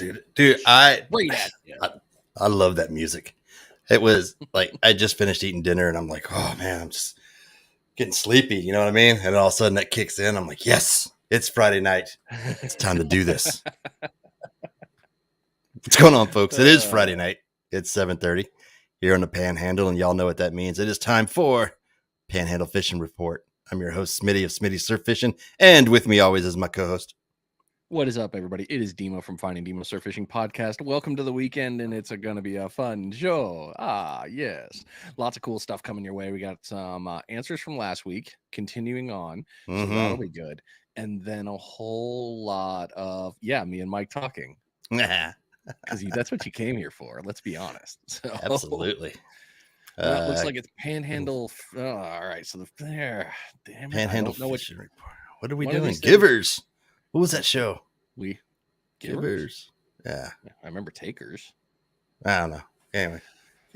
Dude, Great ad. Yeah. I love that music. It was like I just finished eating dinner and I'm like, oh man, I'm just getting sleepy. You know what I mean? And all of a sudden that kicks in. I'm like, yes, it's Friday night. It's time to do this. What's going on, folks? It is Friday night. It's 7:30 here on the Panhandle, and y'all know what that means. It is time for Panhandle Fishing Report. I'm your host, Smitty of Smitty Surf Fishing, and with me always is my co-host. What is up, everybody? It is Demo from Finding Demo Surf Fishing Podcast. Welcome to the weekend, and it's going to be a fun show. Yes. Lots of cool stuff coming your way. We got some answers from last week, continuing on, so that'll be good. And then a whole lot of, me and Mike talking. Because that's what you came here for, let's be honest. So, absolutely. It looks like it's Panhandle. All right, so there. Damn it, Panhandle Fishing Report. What are we doing? Givers. What was that show? Givers. Yeah. I remember Takers. I don't know. Anyway,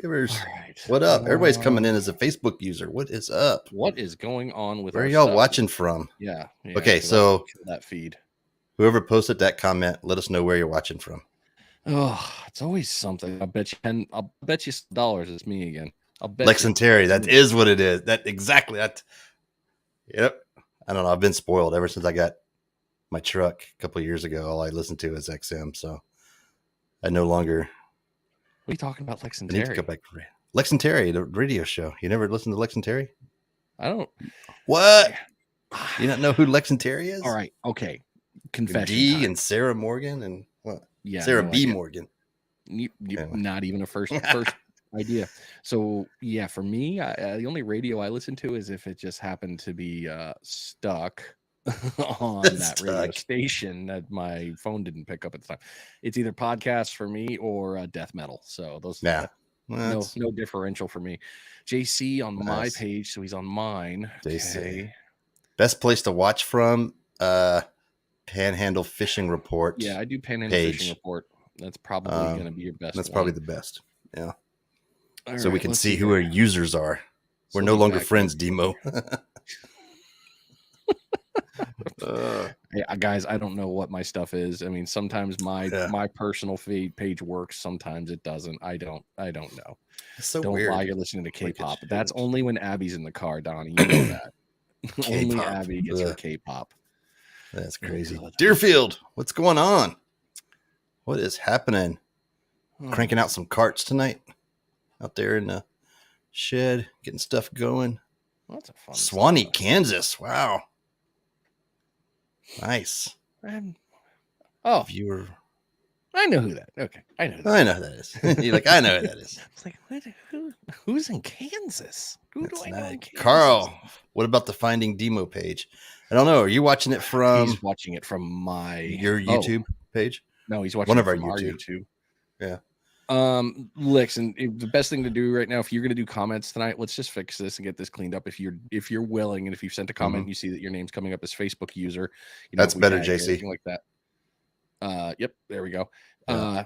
Givers. All right. What up? Everybody's coming in as a Facebook user. What is up? What is going on with? Where are y'all watching from? Yeah. Okay, so that feed. Whoever posted that comment, let us know where you're watching from. Oh, it's always something. I'll bet you $10 it's me again. I'll bet Lex and Terry. That is what it is. That exactly. Yep. I don't know. I've been spoiled ever since I got my truck a couple of years ago. All I listened to is XM, so I no longer. What are you talking about, Lex and Terry? I need to go back. Lex and Terry, the radio show. You never listened to Lex and Terry? I don't. What? You not know who Lex and Terry is? All right. Okay. Confession. D and Sarah Morgan and what? Yeah, Sarah B. Morgan. Anyway. Not even a first idea. So yeah, for me, the only radio I listen to is if it just happened to be stuck on that radio station that my phone didn't pick up at the time. It's either podcasts for me or death metal. So those, no differential for me. JC on my page, so he's on mine. JC. Okay. Best place to watch from Panhandle Fishing Report. Yeah, I do Panhandle Fishing Report. That's probably going to be your best. That's probably the best. Yeah. All so right, we can see who our users are. We're no longer friends, Demo. Guys, I don't know what my stuff is. I mean, sometimes my personal feed page works. Sometimes it doesn't. I don't know. It's so don't weird. lie, you're listening to K-pop. That's only when Abby's in the car, Donnie. You know that. Only Abby gets her K-pop. That's crazy. Deerfield, what's going on? What is happening? Cranking out some carts tonight out there in the shed, getting stuff going. Well, that's a fun Swanee, stuff. Kansas. Wow. Nice. Viewer. I know who that. Okay, I know who that is. You're like, I know who that is. It's like, who's in Kansas? Who do I know in Kansas? Carl, what about the Finding Demo page? I don't know. Are you watching it from? He's watching it from your YouTube page. No, he's watching one of our YouTube. Yeah. Listen, the best thing to do right now, if you're going to do comments tonight, let's just fix this and get this cleaned up. If you're willing, and if you've sent a comment, and you see that your name's coming up as Facebook user, that's better, JC. Like that. Yep, there we go. Yeah.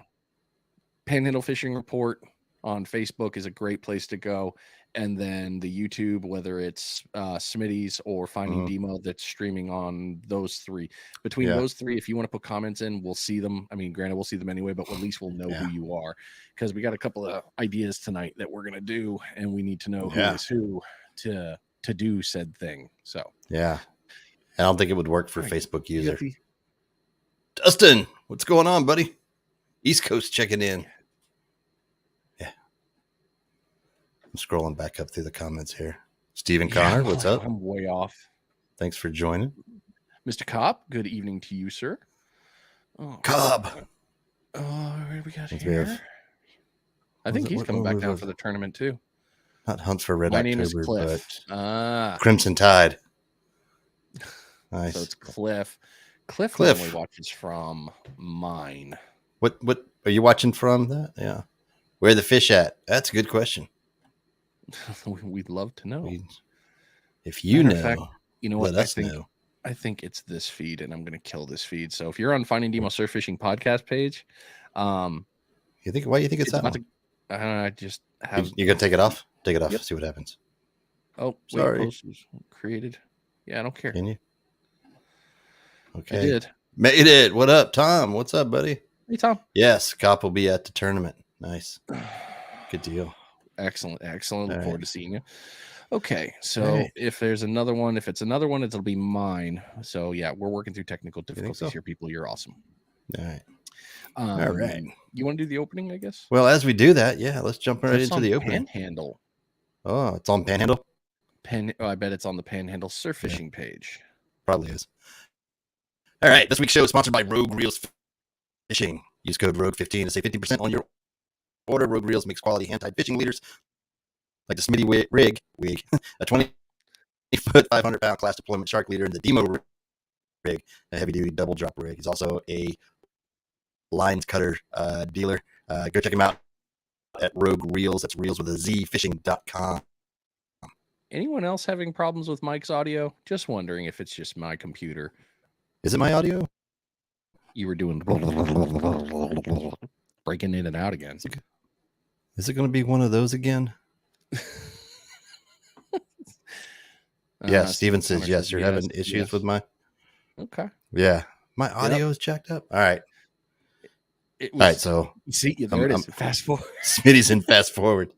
Panhandle Fishing Report on Facebook is a great place to go. And then the YouTube, whether it's Smitty's or Finding Demo, that's streaming on those three. Between those three, if you want to put comments in, we'll see them. I mean, granted, we'll see them anyway, but at least we'll know who you are, because we got a couple of ideas tonight that we're gonna do, and we need to know who is who to do said thing. So I don't think it would work for Facebook user. Dustin, what's going on, buddy? East Coast checking in. I'm scrolling back up through the comments here. Stephen Connor, what's up? I'm way off. Thanks for joining. Mr. Cobb, good evening to you, sir. Cobb. What do we got here? I think he's coming back down for the tournament, too. Not Hunts for Red My October, name is Cliff. but Crimson Tide. Nice. So it's Cliff. Cliff normally watches from mine. What are you watching from that? Yeah. Where are the fish at? That's a good question. We'd love to know. If you know, fact, you know what? Let us know. I think it's this feed, and I'm going to kill this feed. So if you're on Finding Demo Surf Fishing Podcast page, why do you think it's that one? I just have. You're going to take it off? Take it off. Yep. See what happens. Oh, sorry. Post was created. Yeah, I don't care. Can you? Okay. I did. Made it. What up, Tom? What's up, buddy? Hey, Tom. Yes, Cop will be at the tournament. Nice. Good deal. Excellent. Look All forward right. to seeing you. Okay, so All right. if it's another one, it'll be mine. So yeah, we're working through technical You think difficulties so? here, people. You're awesome. All right. All right. You want to do the opening, I guess? Well, as we do that, yeah, let's jump right But it's into on the opening. Panhandle. Oh, it's on Panhandle? I bet it's on the Panhandle surf fishing page. Probably is. All right. This week's show is sponsored by Rogue Reels Fishing. Use code ROGUE15 to save 50% on your order. Rogue Reels makes quality hand-tied fishing leaders like the Smitty rig, a 20-foot, 500-pound class deployment shark leader, and the Demo rig, a heavy-duty double drop rig. He's also a lines cutter dealer. Go check him out at Rogue Reels. That's reels with a Z, fishing.com. Anyone else having problems with Mike's audio? Just wondering if it's just my computer. Is it my audio? You were doing breaking in and out again. Is it going to be one of those again? Yes, Steven says yes. You're having issues with my. Okay. Yeah, my audio is jacked up. All right. All right. So see, there it is. Fast forward. Smitty's in fast forward.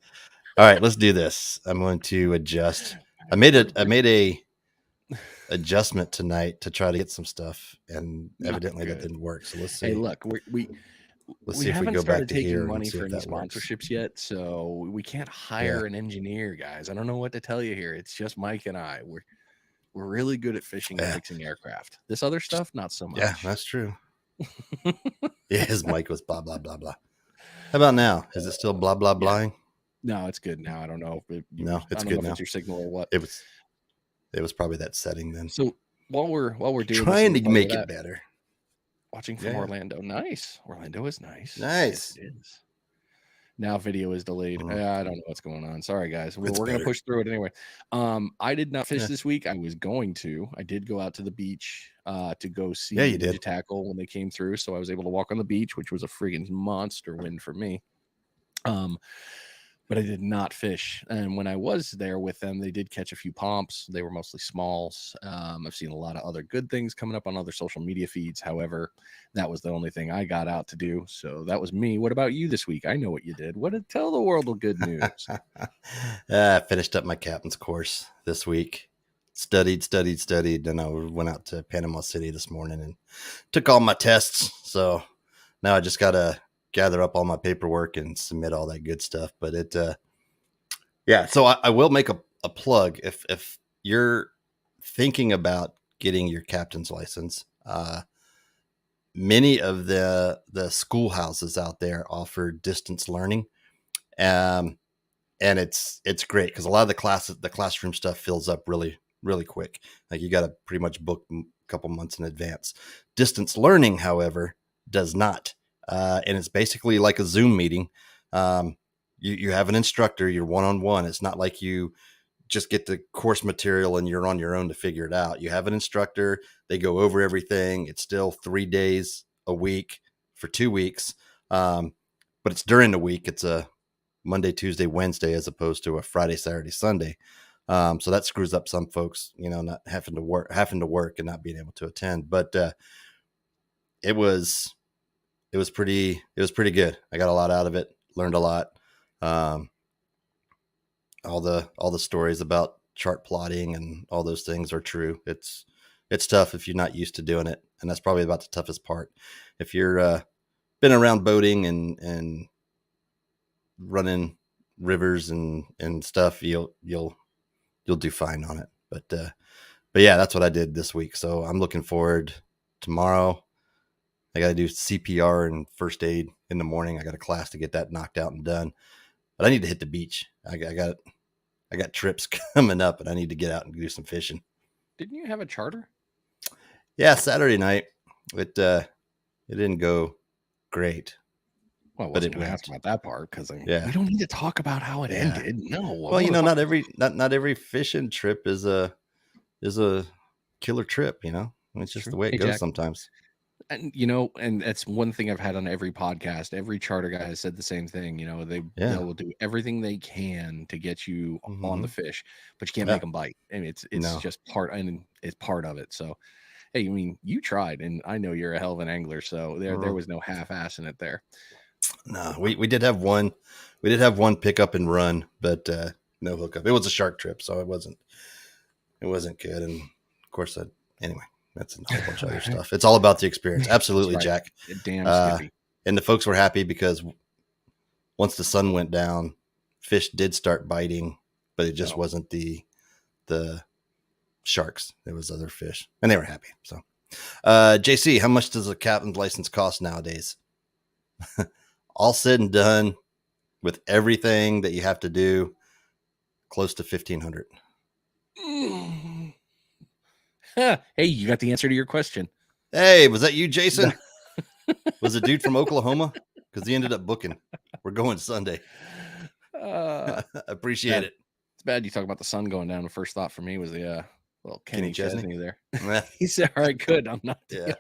All right, let's do this. I'm going to adjust. I made a adjustment tonight to try to get some stuff, and evidently that didn't work. So let's see. Hey, look, let's see if we go back to here money for any sponsorships yet, so we can't hire an engineer, guys. I don't know what to tell you here. It's just Mike and I. We're really good at fishing and fixing aircraft. This other stuff, not so much. Yeah, that's true. Yeah, his mic was blah blah blah blah. How about now? Is it still blah blah blahing? No, it's good now. I don't know. No, it's good now. It's your signal or what. It was probably that setting then. So while we're doing trying to make it better. Watching from Orlando. Nice. Orlando is nice. Nice. Yes, it is. Now video is delayed. I don't know what's going on. Sorry, guys. We're going to push through it anyway. I did not fish this week. I was going to. I did go out to the beach to go see Ninja Tackle when they came through. So I was able to walk on the beach, which was a friggin' monster win for me. But I did not fish. And when I was there with them, they did catch a few pomps. They were mostly smalls. I've seen a lot of other good things coming up on other social media feeds. However, that was the only thing I got out to do. So that was me. What about you this week? I know what you did. Tell the world good news. I finished up my captain's course this week. Studied. Then I went out to Panama City this morning and took all my tests. So now I just got to gather up all my paperwork and submit all that good stuff. But so I will make a plug if you're thinking about getting your captain's license. Many of the schoolhouses out there offer distance learning, and it's great because a lot of the classroom stuff fills up really quick. Like you got to pretty much book a couple months in advance. Distance learning, however, does not. And it's basically like a Zoom meeting. You have an instructor, you're one-on-one. It's not like you just get the course material and you're on your own to figure it out. You have an instructor, they go over everything. It's still 3 days a week for 2 weeks. But it's during the week. It's a Monday, Tuesday, Wednesday, as opposed to a Friday, Saturday, Sunday. So that screws up some folks, not having to work and not being able to attend. But it was pretty good. I got a lot out of it, learned a lot. All the stories about chart plotting and all those things are true. It's tough if you're not used to doing it. And that's probably about the toughest part. If you're been around boating and running rivers and stuff, you'll do fine on it. But yeah, that's what I did this week. So I'm looking forward tomorrow. I got to do CPR and first aid in the morning. I got a class to get that knocked out and done, but I need to hit the beach. I got trips coming up and I need to get out and do some fishing. Didn't you have a charter? Yeah. Saturday night, it didn't go great. Well, I wasn't going to ask about that part because we don't need to talk about how it ended. No. Well, not every fishing trip is a killer trip. It's just the way it goes sometimes. And and that's one thing I've had on every podcast. Every charter guy has said the same thing. They will do everything they can to get you on the fish, but you can't make them bite. And it's just part of it. So Hey, I mean, you tried, and I know you're a hell of an angler, so there was no half-assing it there. No, we did have one. We did have one pick up and run, but no hookup. It was a shark trip, so it wasn't good. And of course, anyway, that's a whole bunch of other stuff. It's all about the experience. Absolutely, Right. Jack. Damn Skippy. And the folks were happy because once the sun went down, fish did start biting, but it just wasn't the sharks. There was other fish, and they were happy. So, JC, how much does a captain's license cost nowadays? All said and done, with everything that you have to do, close to $1,500. Hey, you got the answer to your question. Hey, was that you, Jason? Was a dude from Oklahoma? Because he ended up booking. We're going Sunday. Appreciate it. It's bad you talk about the sun going down. The first thought for me was the little Kenny Chesney there. Yeah. He said, "All right, good. I'm not." Yeah.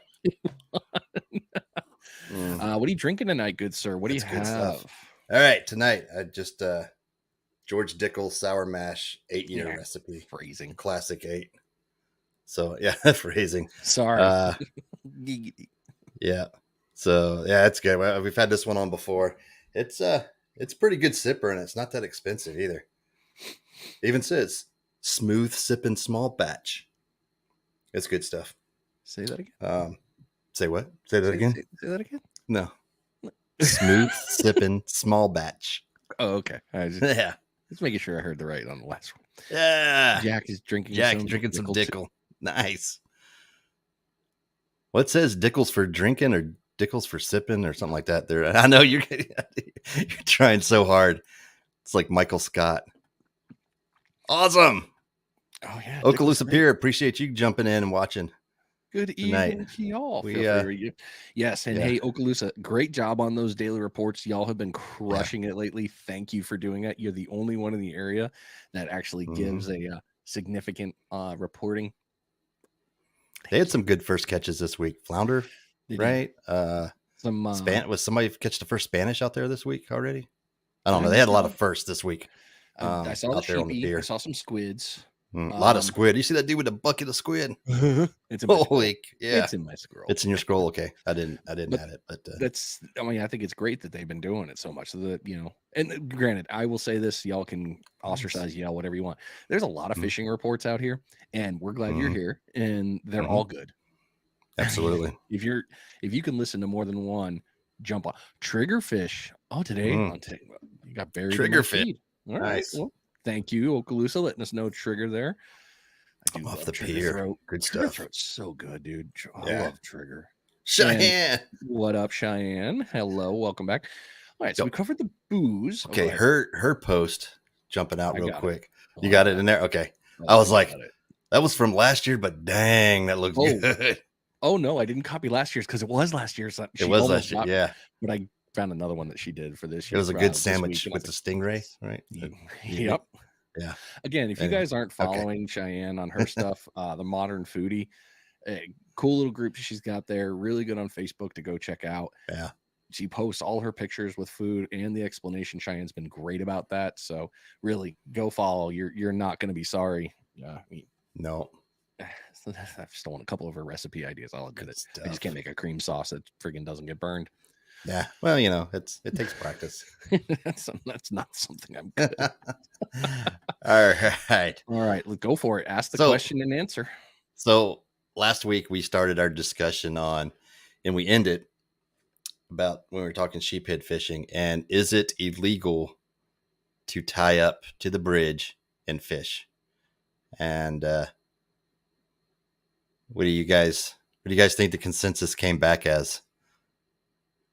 What are you drinking tonight, good sir? What do you have? Stuff. All right, tonight I just George Dickel sour mash 8-year recipe. Phrasing. Classic 8. So yeah, phrasing. Sorry. Yeah. So yeah, it's good. We've had this one on before. It's pretty good sipper, and it's not that expensive either. It even says smooth sipping small batch. It's good stuff. Say that again. Say what? Say that again? Say that again? No. Smooth sipping small batch. Oh, okay. Yeah. Just making sure I heard the right on the last one. Yeah. Jack is drinking some Dickel. Nice. What says Dickles for drinking or Dickles for sipping or something like that? There, I know you're trying so hard. It's like Michael Scott. Awesome. Oh yeah. Okaloosa Pier, appreciate you jumping in and watching. Good evening to y'all. Yes, and hey, Okaloosa, great job on those daily reports. Y'all have been crushing it lately. Thank you for doing it. You're the only one in the area that actually gives a significant reporting. They had some good first catches this week. Flounder, right? Was somebody catch the first Spanish out there this week already? I don't know. They had a lot of firsts this week. I saw the sheepy. I saw some squids. A lot of squid. You see that dude with a bucket of squid? It's in my scroll. Yeah. It's in my scroll. It's in your scroll. Okay, I didn't add it, but that's. I mean, I think it's great that they've been doing it so much. So that and granted, I will say this: y'all can ostracize, yell, whatever you want. There's a lot of fishing reports out here, and we're glad you're here, and they're all good. Absolutely. If you can listen to more than one, jump on triggerfish. Oh, today you got buried triggerfish. All right. Well, thank you, Okaloosa, letting us know trigger there. I do off the pier. Throat. Good Trigger stuff. Throat's so good, dude. I love Trigger. Cheyenne. And what up, Cheyenne? Hello, welcome back. All right, so we covered the booze. Okay, her post jumping out real quick. Oh, you got it in there? Okay. I was like, that was from last year, but dang, that looks good. Oh no, I didn't copy last year's because it was last year's. It was last year, yeah. But I found another one that she did for this year. It was a good sandwich with the stingray, right? Yep. Yeah. Again, if you guys aren't following Cheyenne on her stuff, the Modern Foodie, cool little group she's got there, really good on Facebook to go check out. Yeah. She posts all her pictures with food and the explanation. Cheyenne's been great about that. So really go follow. You're not going to be sorry. Yeah. No. I've stolen a couple of her recipe ideas. I'll admit it. I just can't make a cream sauce that friggin' doesn't get burned. Yeah. Well, it takes practice. That's not something I'm good at. All right. Let's go for it. Ask the question and answer. So last week we started our discussion on, and we ended about when we were talking sheephead fishing, and is it illegal to tie up to the bridge and fish? And what do you guys think the consensus came back as?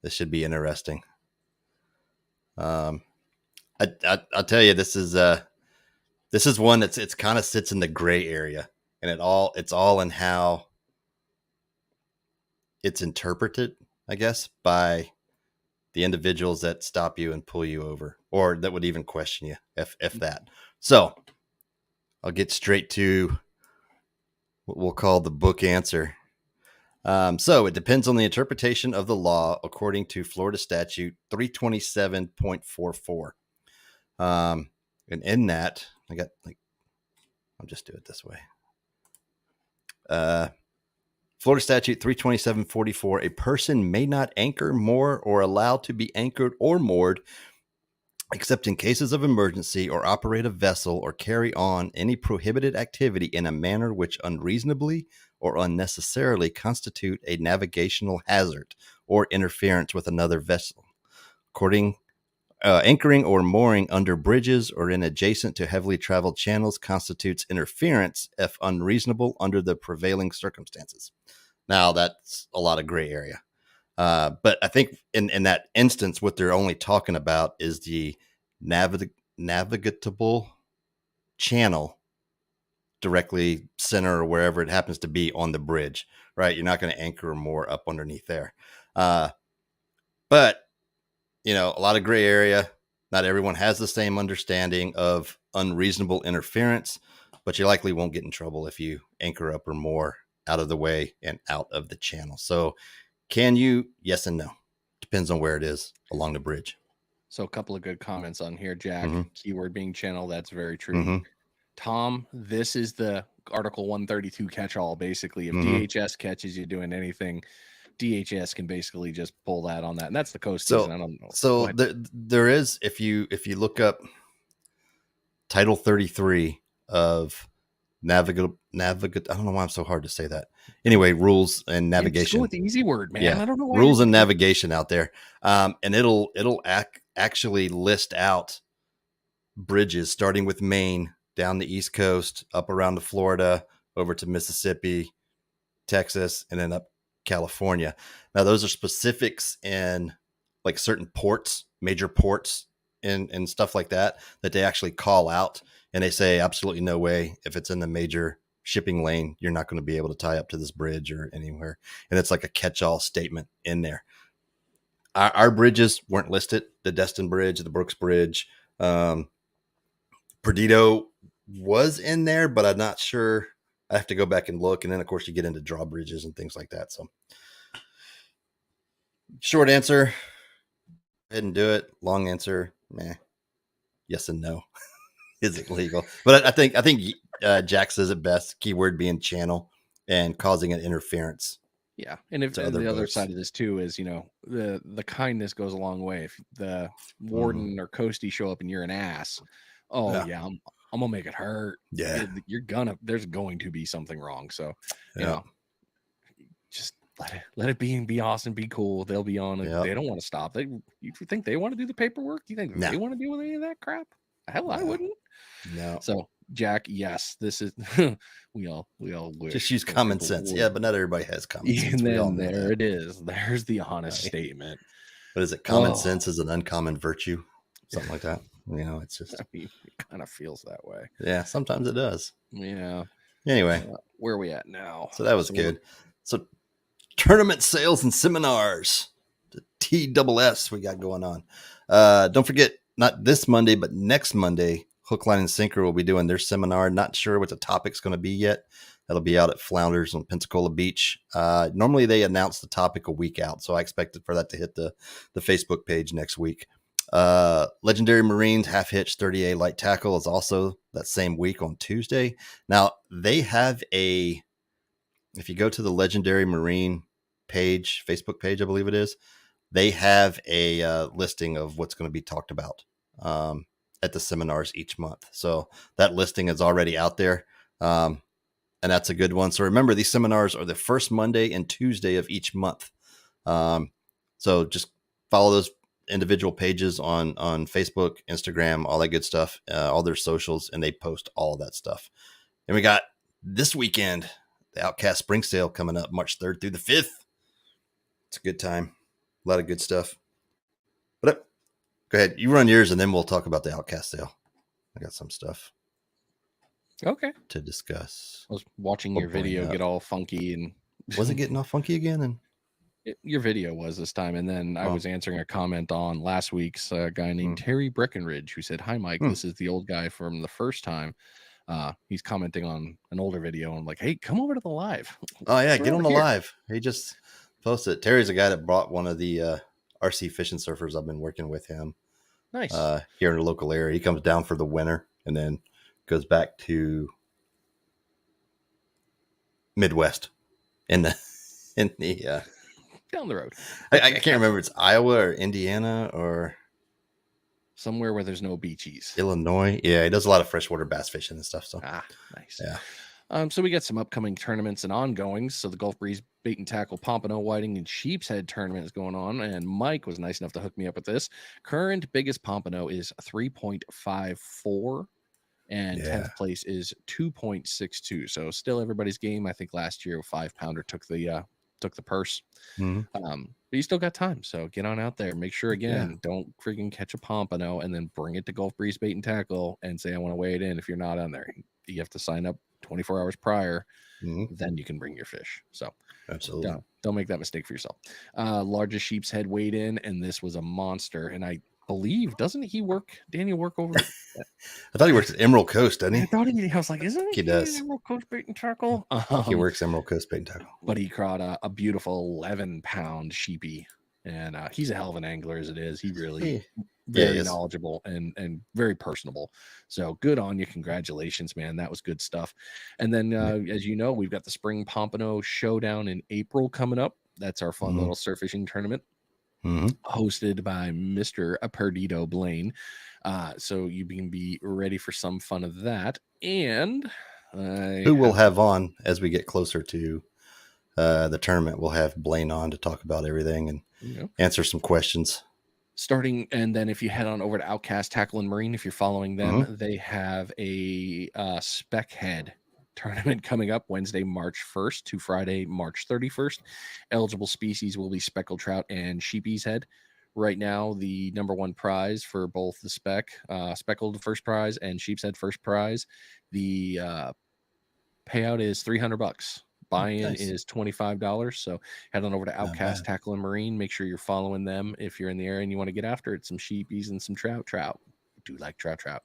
This should be interesting. I'll tell you, this is one it's kind of sits in the gray area, and it's all in how it's interpreted, I guess, by the individuals that stop you and pull you over, or that would even question you, if that. So I'll get straight to what we'll call the book answer. So it depends on the interpretation of the law according to Florida Statute 327.44. And in that, I'll just do it this way. Florida Statute 32744, a person may not anchor, moor, or allow to be anchored or moored except in cases of emergency, or operate a vessel or carry on any prohibited activity in a manner which unreasonably or unnecessarily constitute a navigational hazard or interference with another vessel. Anchoring or mooring under bridges or in adjacent to heavily traveled channels constitutes interference if unreasonable under the prevailing circumstances. Now, that's a lot of gray area. But I think in that instance, what they're only talking about is the navigable channel directly center or wherever it happens to be on the bridge, right? You're not going to anchor or moor up underneath there. But, you know, a lot of gray area. Not everyone has the same understanding of unreasonable interference, but you likely won't get in trouble if you anchor up or moor out of the way and out of the channel. So can you? Yes and no. Depends on where it is along the bridge. So a couple of good comments on here, Jack. Mm-hmm. Keyword being channel. That's very true. Mm-hmm. Tom, this is the Article 132 catch-all. Basically, if DHS catches you doing anything, DHS can basically just pull that on that, and that's the coast season. I don't know. So there is, if you look up Title 33 of navigate. I don't know why I'm so hard to say that. Anyway, rules and navigation. Go with the easy word, man. Yeah, I don't know why rules and navigation out there, and it'll actually list out bridges starting with Maine down the East Coast, up around to Florida, over to Mississippi, Texas, and then up California. Now, those are specifics in like certain ports, major ports, and stuff like that they actually call out, and they say absolutely no way, if it's in the major shipping lane, you're not going to be able to tie up to this bridge or anywhere. And it's like a catch-all statement in there. Our bridges weren't listed. The Destin Bridge, the Brooks Bridge, Perdido was in there, but I'm not sure. I have to go back and look. And then, of course, you get into drawbridges and things like that. So, short answer, go ahead and do it. Long answer, meh. Yes and no. Is it legal? But I think Jack says it best. Keyword being channel and causing an interference. Yeah, and if and the other side of this too is, you know, the kindness goes a long way. If the warden or coastie show up and you're an ass, yeah, I'm gonna make it hurt. Yeah, there's going to be something wrong. So, you know, just let it be and be awesome, be cool. They'll be on it. They don't want to stop. You think they want to do the paperwork? You think they want to deal with any of that crap? Hell, I wouldn't. No. So, Jack, yes, this is we all wish. Just use common sense. Yeah, but not everybody has common sense. And then there it is. There's the honest statement. What is it? Common sense is an uncommon virtue. Something like that. You know, it's just, I mean, it kind of feels that way. Yeah, sometimes it does. Yeah. Anyway, where are we at now? So that was good. So tournament sales and seminars, the TSS we got going on. Don't forget, not this Monday, but next Monday, Hook, Line, and Sinker will be doing their seminar. Not sure what the topic's going to be yet. That'll be out at Flounders on Pensacola Beach. Normally they announce the topic a week out, so I expected for that to hit the Facebook page next week. Legendary Marines Half Hitch 30A Light Tackle is also that same week on Tuesday. Now they have if you go to the Legendary Marine page, Facebook page, I believe it is, they have a listing of what's going to be talked about at the seminars each month. So that listing is already out there. And that's a good one. So remember, these seminars are the first Monday and Tuesday of each month. So just follow those individual pages on Facebook, Instagram, all that good stuff, all their socials, and they post all of that stuff. And we got this weekend, the Outcast Spring Sale coming up March 3rd through the 5th. It's a good time. A lot of good stuff. But go ahead, you run yours, and then we'll talk about the Outcast sale. I got some stuff. Okay. To discuss. I was watching your video get all funky, and was it getting all funky again? And your video was this time, and then I was answering a comment on last week's guy named Terry Breckenridge, who said, "Hi, Mike. This is the old guy from the first time." He's commenting on an older video, and I'm like, "Hey, come over to the live." Oh yeah, get on the live. He just posted. Terry's a guy that brought one of the RC fishing surfers. I've been working with him. Nice. Here in the local area. He comes down for the winter and then goes back to Midwest in the in the down the road. I can't remember. It's Iowa or Indiana or somewhere where there's no beaches. Illinois. Yeah, he does a lot of freshwater bass fishing and stuff. So nice. Yeah. So we got some upcoming tournaments and ongoings. So the Gulf Breeze Bait and Tackle Pompano Whiting and Sheep's Head tournament is going on, and Mike was nice enough to hook me up with this. Current biggest pompano is 3.54, and 10th place is 2.62. So still everybody's game. I think last year a 5-pounder took the purse. But you still got time, so get on out there. Make sure again, don't freaking catch a pompano and then bring it to Gulf Breeze Bait and Tackle and say I want to weigh it in. If you're not on there, you have to sign up 24 hours prior. Then you can bring your fish. So absolutely, don't make that mistake for yourself. Largest sheep's head weighed in, and this was a monster. And I believe, doesn't he work? Daniel work over? I thought he worked at Emerald Coast, doesn't he? I was like, isn't he does? Emerald Coast Bait and Tackle. He works Emerald Coast Bait and Tackle. But he caught a beautiful 11-pound sheepy, and he's a hell of an angler as it is. He really very knowledgeable and very personable. So good on you. Congratulations, man. That was good stuff. And then, as you know, we've got the Spring Pompano Showdown in April coming up. That's our fun little surf fishing tournament. Hosted by Mr. Perdido Blaine. So you can be ready for some fun of that. And who we'll have on as we get closer to the tournament. We'll have Blaine on to talk about everything and answer some questions. Starting, and then if you head on over to Outcast Tackle and Marine, if you're following them, they have a spec head tournament coming up Wednesday, March 1st to Friday, March 31st. Eligible species will be speckled trout and sheepy's head. Right now, the number one prize for both the speckled first prize and sheep's head first prize, the payout is $300. Buy-in is $25. So head on over to Outcast Tackle and Marine. Make sure you're following them if you're in the area and you want to get after it. Some sheepies and some trout. I do like trout.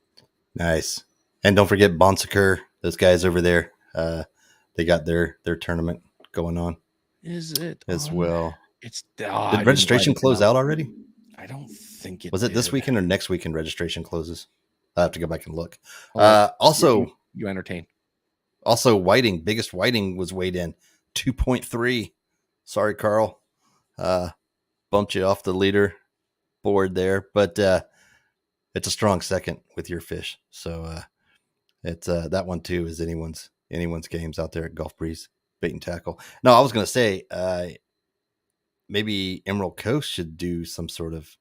Nice. And don't forget Bonsecker, those guys over there. They got their tournament going on. Is it as well? It's did registration close out already? I don't think it was. It did. This weekend or next weekend registration closes? I have to go back and look. Also, you entertain. Also, whiting, biggest whiting was weighed in 2.3. Sorry, Carl. Bumped you off the leader board there, but it's a strong second with your fish. So it's that one too is anyone's games out there at Gulf Breeze Bait and Tackle. No, I was going to say maybe Emerald Coast should do some sort of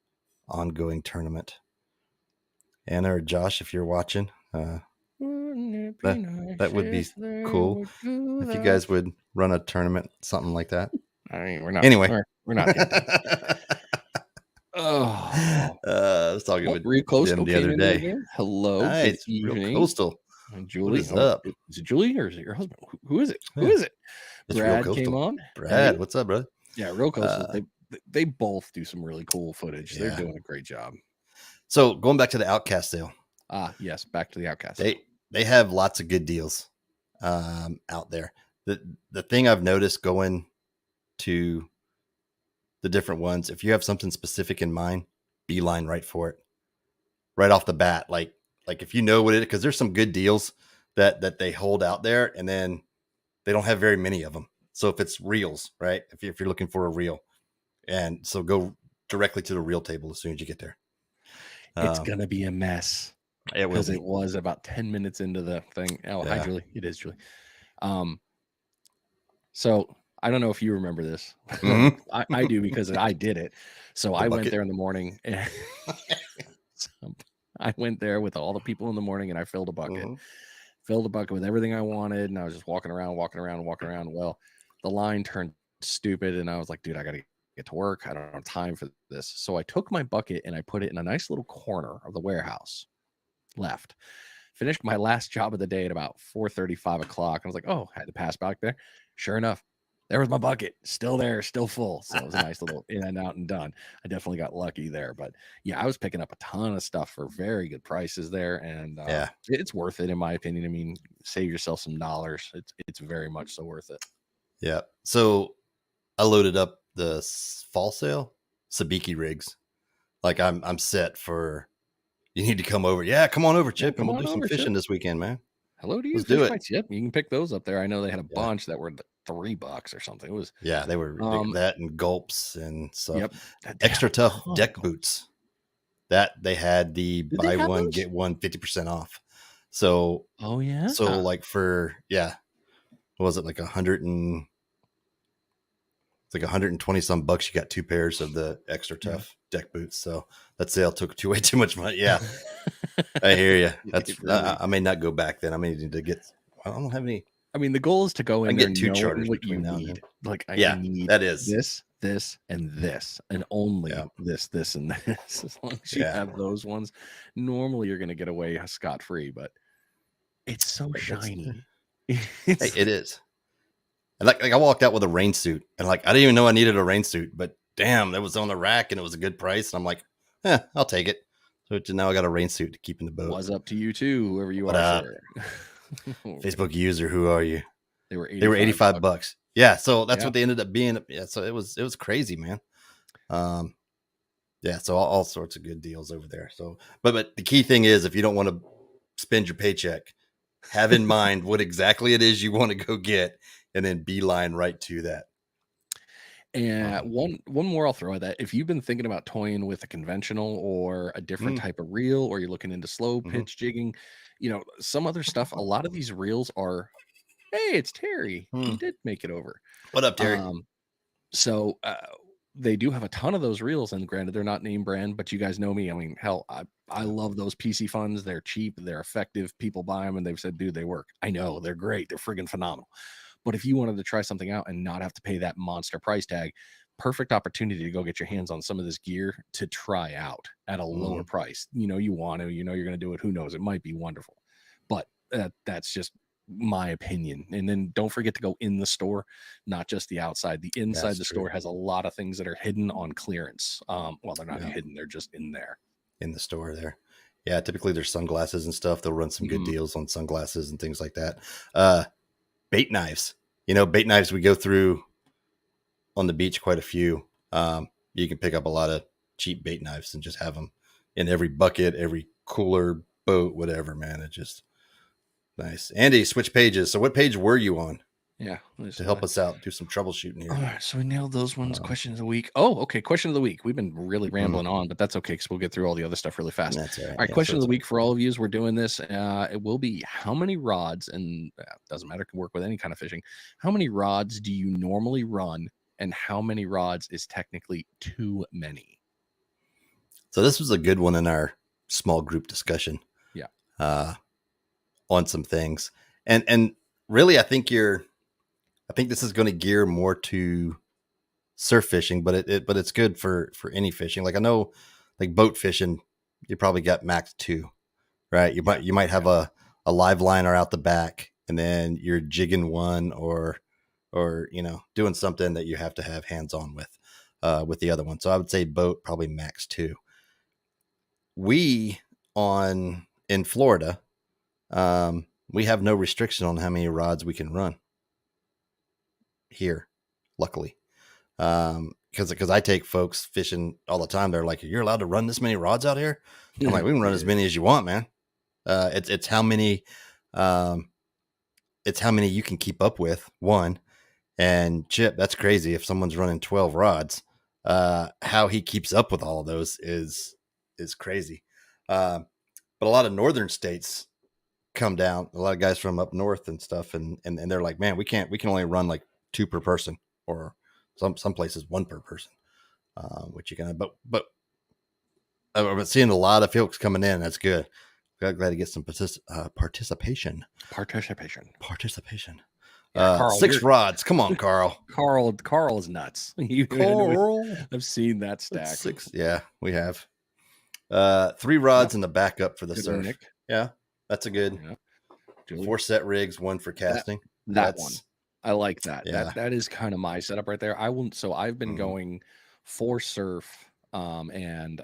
ongoing tournament. Anna or Josh, if you're watching, that would be cool if you guys would run a tournament, something like that. I mean, we're not. Anyway, we're not. Let's talk about Real Coastal the other day. Hello, nice. Real Coastal. Julie, what's up? Is it Julie or is it your husband? Who is it? Who is it? It's Brad came on. Brad, what's up, brother? Yeah, Real Coastal. They both do some really cool footage. They're doing a great job. So going back to the Outcast sale. Yes, back to the Outcast. They have lots of good deals out there. The thing I've noticed going to the different ones, if you have something specific in mind, beeline right for it. Right off the bat. Like if you know what it is, because there's some good deals that they hold out there, and then they don't have very many of them. So if it's reels, right? If you're looking for a reel, and so go directly to the reel table as soon as you get there. It's gonna be a mess. Because it was about 10 minutes into the thing. Oh, hi, Julie. It is Julie. So I don't know if you remember this. I do because I did it. So I went there in the morning. And I went there with all the people in the morning, and I filled a bucket. Filled a bucket with everything I wanted, and I was just walking around. Well, the line turned stupid, and I was like, dude, I got to get to work. I don't have time for this. So I took my bucket and I put it in a nice little corner of the warehouse. Left, finished my last job of the day at about 4:30, 5 o'clock. I was like, oh, I had to pass back there. Sure enough, there was my bucket, still there, still full. So it was a nice little in and out and done. I definitely got lucky there, but yeah, I was picking up a ton of stuff for very good prices there, and it's worth it in my opinion. I mean, save yourself some dollars. It's very much so worth it. Yeah. So I loaded up the fall sale sabiki rigs. Like I'm set for. You need to come over. Yeah, come on over, Chip, and we'll do some fishing this weekend, man. Hello to you. Let's do it. Yep, you can pick those up there. I know they had a bunch that were $3 or something. It was Yeah, they were ridiculous. That and gulps and stuff. yep. They Extra have a tough ton of deck them. boots. That they had the Did they buy have one those? get one 50% off. So Oh yeah. like for what was it, like 120 some bucks, you got 2 pairs of the extra tough deck boots. So that sale took way too much money. Yeah, I hear you. It really, I may not go back then. I may need to get. I don't have any. I mean, the goal is to go I in can there get 2 knowing charters what you between now and need. then. Like I Yeah, need that is. this, and this, and only Yeah. this, and this. As long as you Yeah. have those ones, normally you're going to get away scot-free. But it's so shiny. Hey, it is. And like I walked out with a rain suit, and like I didn't even know I needed a rain suit, but damn, that was on the rack and it was a good price, and I'm like, I'll take it. So now I got a rain suit to keep in the boat. Was up to you too, whoever you What are, up? sir. Facebook user, who are you? They were $85. Yeah, so that's Yeah. what they ended up being. Yeah, so it was crazy, man. Yeah, so all sorts of good deals over there. So, but the key thing is, if you don't want to spend your paycheck, have in mind what exactly it is you want to go get, and then beeline right to that. And one more I'll throw at that. If you've been thinking about toying with a conventional or a different type of reel, or you're looking into slow pitch jigging, some other stuff, a lot of these reels are, hey, it's Terry. He did make it over. What up, Terry? So they do have a ton of those reels, and granted, they're not name brand, but you guys know me. I mean, hell, I love those PC funds. They're cheap, they're effective. People buy them, and they've said, dude, they work. I know they're great. They're friggin' phenomenal. But if you wanted to try something out and not have to pay that monster price tag, perfect opportunity to go get your hands on some of this gear to try out at a lower price. You want to, you're going to do it. Who knows? It might be wonderful, but that's just my opinion. And then don't forget to go in the store, not just the outside. The inside That's the true. store has a lot of things that are hidden on clearance. Well, they're not hidden. They're just in there. In the store there. Yeah, typically there's sunglasses and stuff. They'll run some good deals on sunglasses and things like that. Bait knives. Bait knives, we go through on the beach quite a few. You can pick up a lot of cheap bait knives and just have them in every bucket, every cooler, boat, whatever, man. It's just nice. Andy, switch pages. So what page were you on? Yeah. To help us out, do some troubleshooting here. All right, so we nailed those ones. Question of the week. Oh, okay. Question of the week. We've been really rambling on, but that's okay because we'll get through all the other stuff really fast. That's all right. All right, question of the week for all of you as we're doing this. It will be how many rods, and doesn't matter, can work with any kind of fishing. How many rods do you normally run, and how many rods is technically too many? So this was a good one in our small group discussion. Yeah. On some things, and really, I think this is going to gear more to surf fishing, but it's good for any fishing. Like I know, like boat fishing, you probably got max 2, right? You might have a live liner out the back, and then you're jigging one or doing something that you have to have hands on with the other one. So I would say boat probably max 2. We in Florida, we have no restriction on how many rods we can run here, luckily. Because I take folks fishing all the time. They're like, you're allowed to run this many rods out here? I'm like, we can run as many as you want, man. It's how many you can keep up with, one. And Chip, that's crazy. If someone's running 12 rods, how he keeps up with all of those is crazy. But a lot of northern states come down, a lot of guys from up north and stuff, and they're like, man, we can only run like 2 per person, or some places 1 per person, which you can, but I've seen a lot of folks coming in. That's good. Glad to get some participation. Yeah, Carl, 6 rods. Come on, Carl. Carl is nuts. Carl. I've seen that stack. 6. Yeah, we have 3 rods in the backup for the Good surf. Nick. Yeah, that's a good. Yeah. 4 set rigs, 1 for casting. That one. I like that. Yeah. That is kind of my setup right there. I've been going 4 surf, and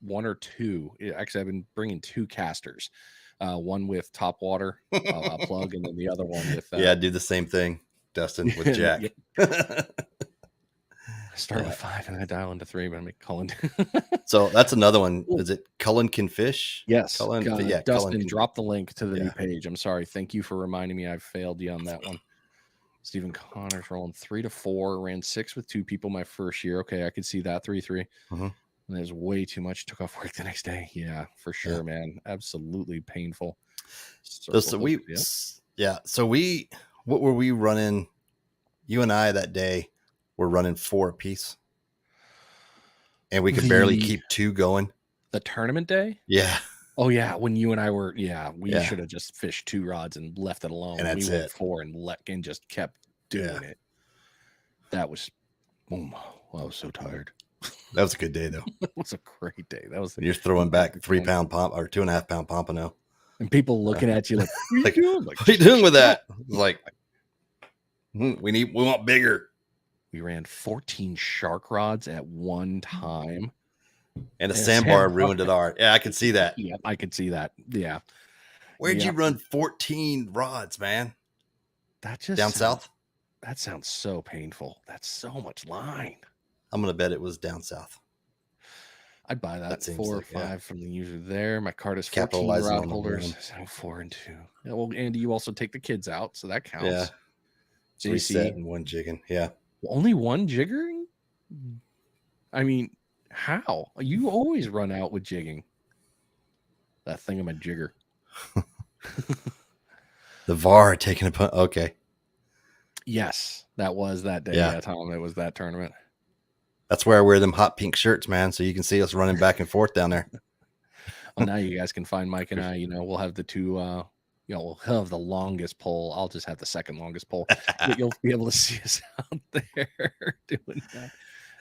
1 or 2. Actually, I've been bringing 2 casters. One with top water, a plug, and then the other one with. Yeah, do the same thing, Dustin, with Jack. I start with 5 and I dial into 3, but I'm calling. So that's another one. Is it Cullen Can Fish? Yes. Cullen, Dustin, drop the link to the new page. I'm sorry. Thank you for reminding me. I've failed you on that one. Stephen Connor's rolling 3 to 4. Ran 6 with 2 people my first year. Okay, I could see that 3-3. Mhm. And it was way too much. Took off work the next day. Yeah, for sure, man. Absolutely painful. So what were we running? You and I that day were running 4 apiece, and we could barely keep 2 going. The tournament day? Yeah. Oh yeah, when you and I were, we should have just fished 2 rods and left it alone. And that's we went it. 4 and just kept doing it. That was, I was so tired. That was a good day though. It was a great day. That was. You're throwing back 3-pound or 2.5-pound pompano, and people looking at you like, "What are you doing? Like, what are you doing with that?" Like, we want bigger. We ran 14 shark rods at one time. And a sandbar ruined it all. Yeah, I could see that. Yeah, I could see that. Yeah. Where'd you run 14 rods, man? That just down south? That sounds so painful. That's so much line. I'm going to bet it was down south. I'd buy that. 4 or 5 from the user there. My card is 14 rod holders. So 4 and 2. Yeah, well, Andy, you also take the kids out, so that counts. Yeah. JC, 3 set and 1 jigging. Yeah. Only 1 jiggering? I mean, how? You always run out with jigging. That thing of my jigger. The VAR taking a punt. Okay. Yes, that was that day. Yeah, Tom. It was that tournament. That's where I wear them hot pink shirts, man. So you can see us running back and forth down there. Well, now you guys can find Mike and I. We'll have the 2. We'll have the longest pole. I'll just have the second longest pole. You'll be able to see us out there doing that.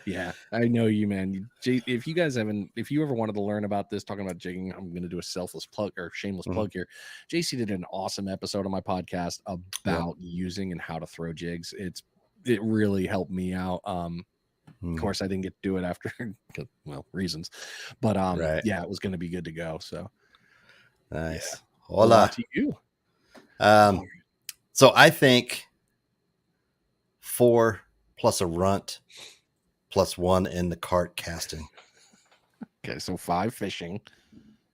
Yeah, I know you, man. If you ever wanted to learn about this, talking about jigging, I'm going to do a selfless plug or shameless plug here. JC did an awesome episode on my podcast about using and how to throw jigs. It really helped me out. Of course, I didn't get to do it after, reasons, but yeah, it was going to be good to go. So nice. Yeah. Hola to you. So I think 4 plus a runt plus 1 in the cart casting. Okay, so 5 fishing.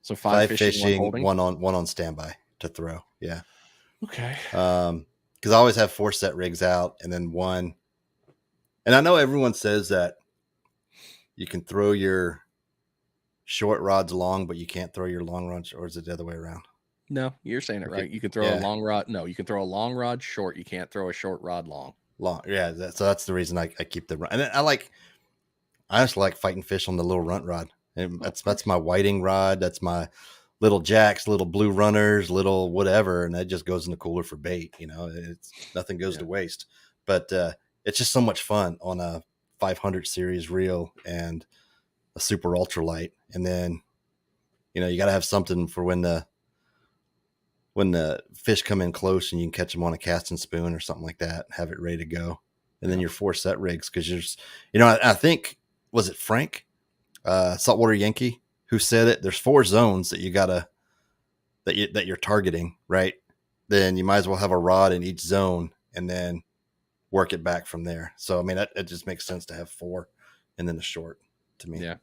So 5 fishing, 1 on standby to throw. Yeah. Okay. Because I always have 4 set rigs out and then 1. And I know everyone says that you can throw your short rods long, but you can't throw your long rods, or is it the other way around? No, you're saying it right. You can throw a long rod. No, you can throw a long rod short. You can't throw a short rod long. Yeah. So that's the reason I keep the run. And I just like fighting fish on the little runt rod. And that's my whiting rod. That's my little jacks, little blue runners, little whatever. And that just goes in the cooler for bait. It's nothing goes to waste, but, it's just so much fun on a 500 series reel and a super ultralight. And then, you got to have something for when the fish come in close and you can catch them on a casting spoon or something like that, have it ready to go. And then your 4 set rigs. Cause I think, was it Frank, Saltwater Yankee, who said it? There's 4 zones that that you're targeting, right? Then you might as well have a rod in each zone and then work it back from there. So, I mean, it just makes sense to have 4 and then the short to me. Yeah.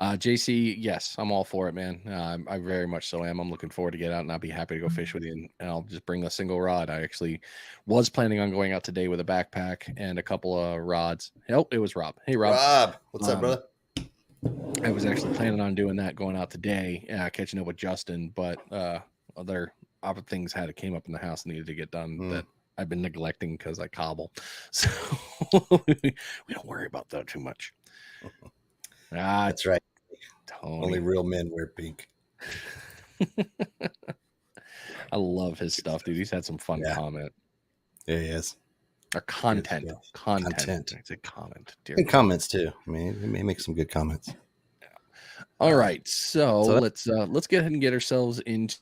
JC, yes, I'm all for it, man. I very much so am. I'm looking forward to get out and I'll be happy to go fish with you. And I'll just bring a single rod. I actually was planning on going out today with a backpack and a couple of rods. Oh, it was Rob. Hey, Rob. Rob, what's up, brother? I was actually planning on doing that, going out today, catching up with Justin, but other things came up in the house needed to get done that I've been neglecting because I cobble. So we don't worry about that too much. That's right. Tony. Only real men wear pink. I love his stuff, dude. He's had some fun comment. Yeah, he is. Or content. Content. It's a comment. And comments too. I mean, he may make some good comments. Yeah. All right. So let's get ahead and get ourselves into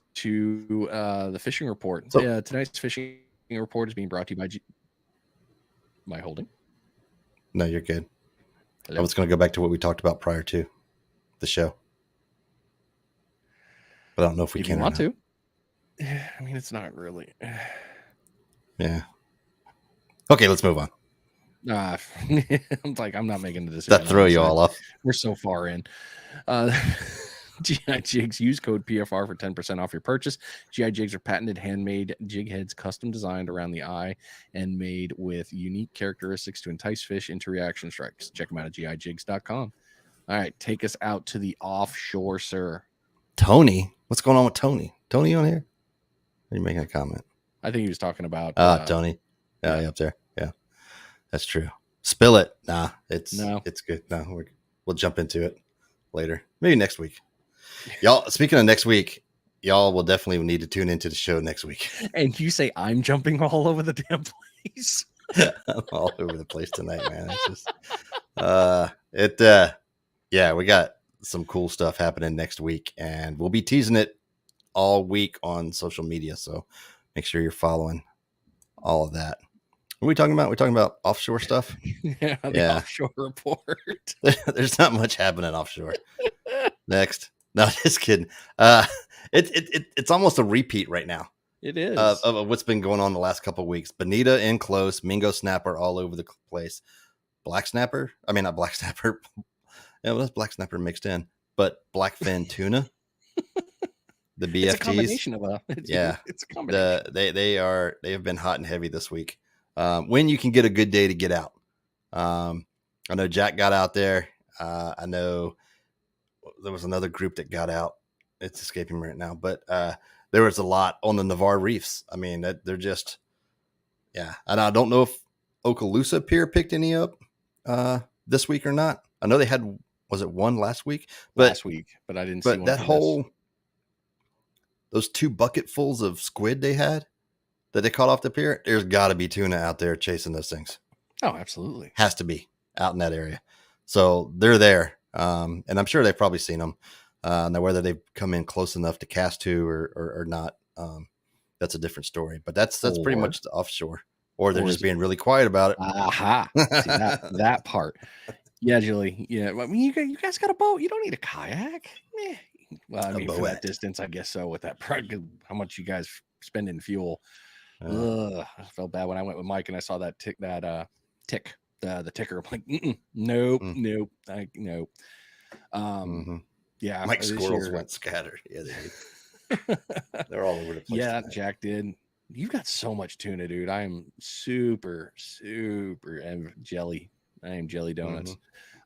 the fishing report. So, tonight's fishing report is being brought to you by my holding. No, you're good. Hello? I was going to go back to what we talked about prior to the show, but I don't know if we can. You want to? I mean, it's not really. Yeah. Okay, let's move on. I'm not making the decision. That throw you all off. We're so far in. GI Jigs, use code PFR for 10% off your purchase. GI Jigs are patented, handmade jig heads, custom designed around the eye and made with unique characteristics to entice fish into reaction strikes. Check them out at gijigs.com. All right, take us out to the offshore, sir. Tony, what's going on with Tony? Tony on here? Are you making a comment? I think he was talking about Tony. Yeah, up there. Yeah, that's true. Spill it. Nah, it's good. No, we'll jump into it later. Maybe next week. Y'all, speaking of next week, y'all will definitely need to tune into the show next week. And you say I'm jumping all over the damn place. I'm all over the place tonight, man. It's just yeah, we got some cool stuff happening next week, and we'll be teasing it all week on social media. So make sure you're following all of that. What are we talking about? We're talking about offshore stuff. Yeah, the offshore report. There's not much happening offshore. Next. No, just kidding. It's almost a repeat right now. It is of what's been going on the last couple of weeks. Bonita in close, Mingo snapper all over the place. Black snapper. I mean, not black snapper. Yeah, well, that's black snapper mixed in, but blackfin tuna. The BFTs. It's a combination of it's a combination. They have been hot and heavy this week. When you can get a good day to get out. I know Jack got out there. I know there was another group that got out. It's escaping me right now, but there was a lot on the Navarre reefs. I mean, they're just, yeah. And I don't know if Okaloosa Pier picked any up this week or not. I know they had, was it one last week? But I didn't see one. But that whole, those 2 bucketfuls of squid they had that they caught off the pier, there's got to be tuna out there chasing those things. Oh, absolutely. Has to be out in that area. So they're there. And I'm sure they've probably seen them. Now, whether they've come in close enough to cast to or not, that's a different story. But that's pretty much the offshore. Or they're just being really quiet about it. Aha. See, that part. Yeah, Julie. Yeah. I mean, you guys got a boat. You don't need a kayak. Well, I mean, for that distance, I guess so. With that, how much you guys spend in fuel. I felt bad when I went with Mike and I saw that tick, the ticker. I'm like, nope. Nope. Yeah. Mike squirrels went scattered. Yeah, they did. They're all over the place. Yeah, tonight. Jack did. You've got so much tuna, dude. I am super jelly. I am jelly donuts.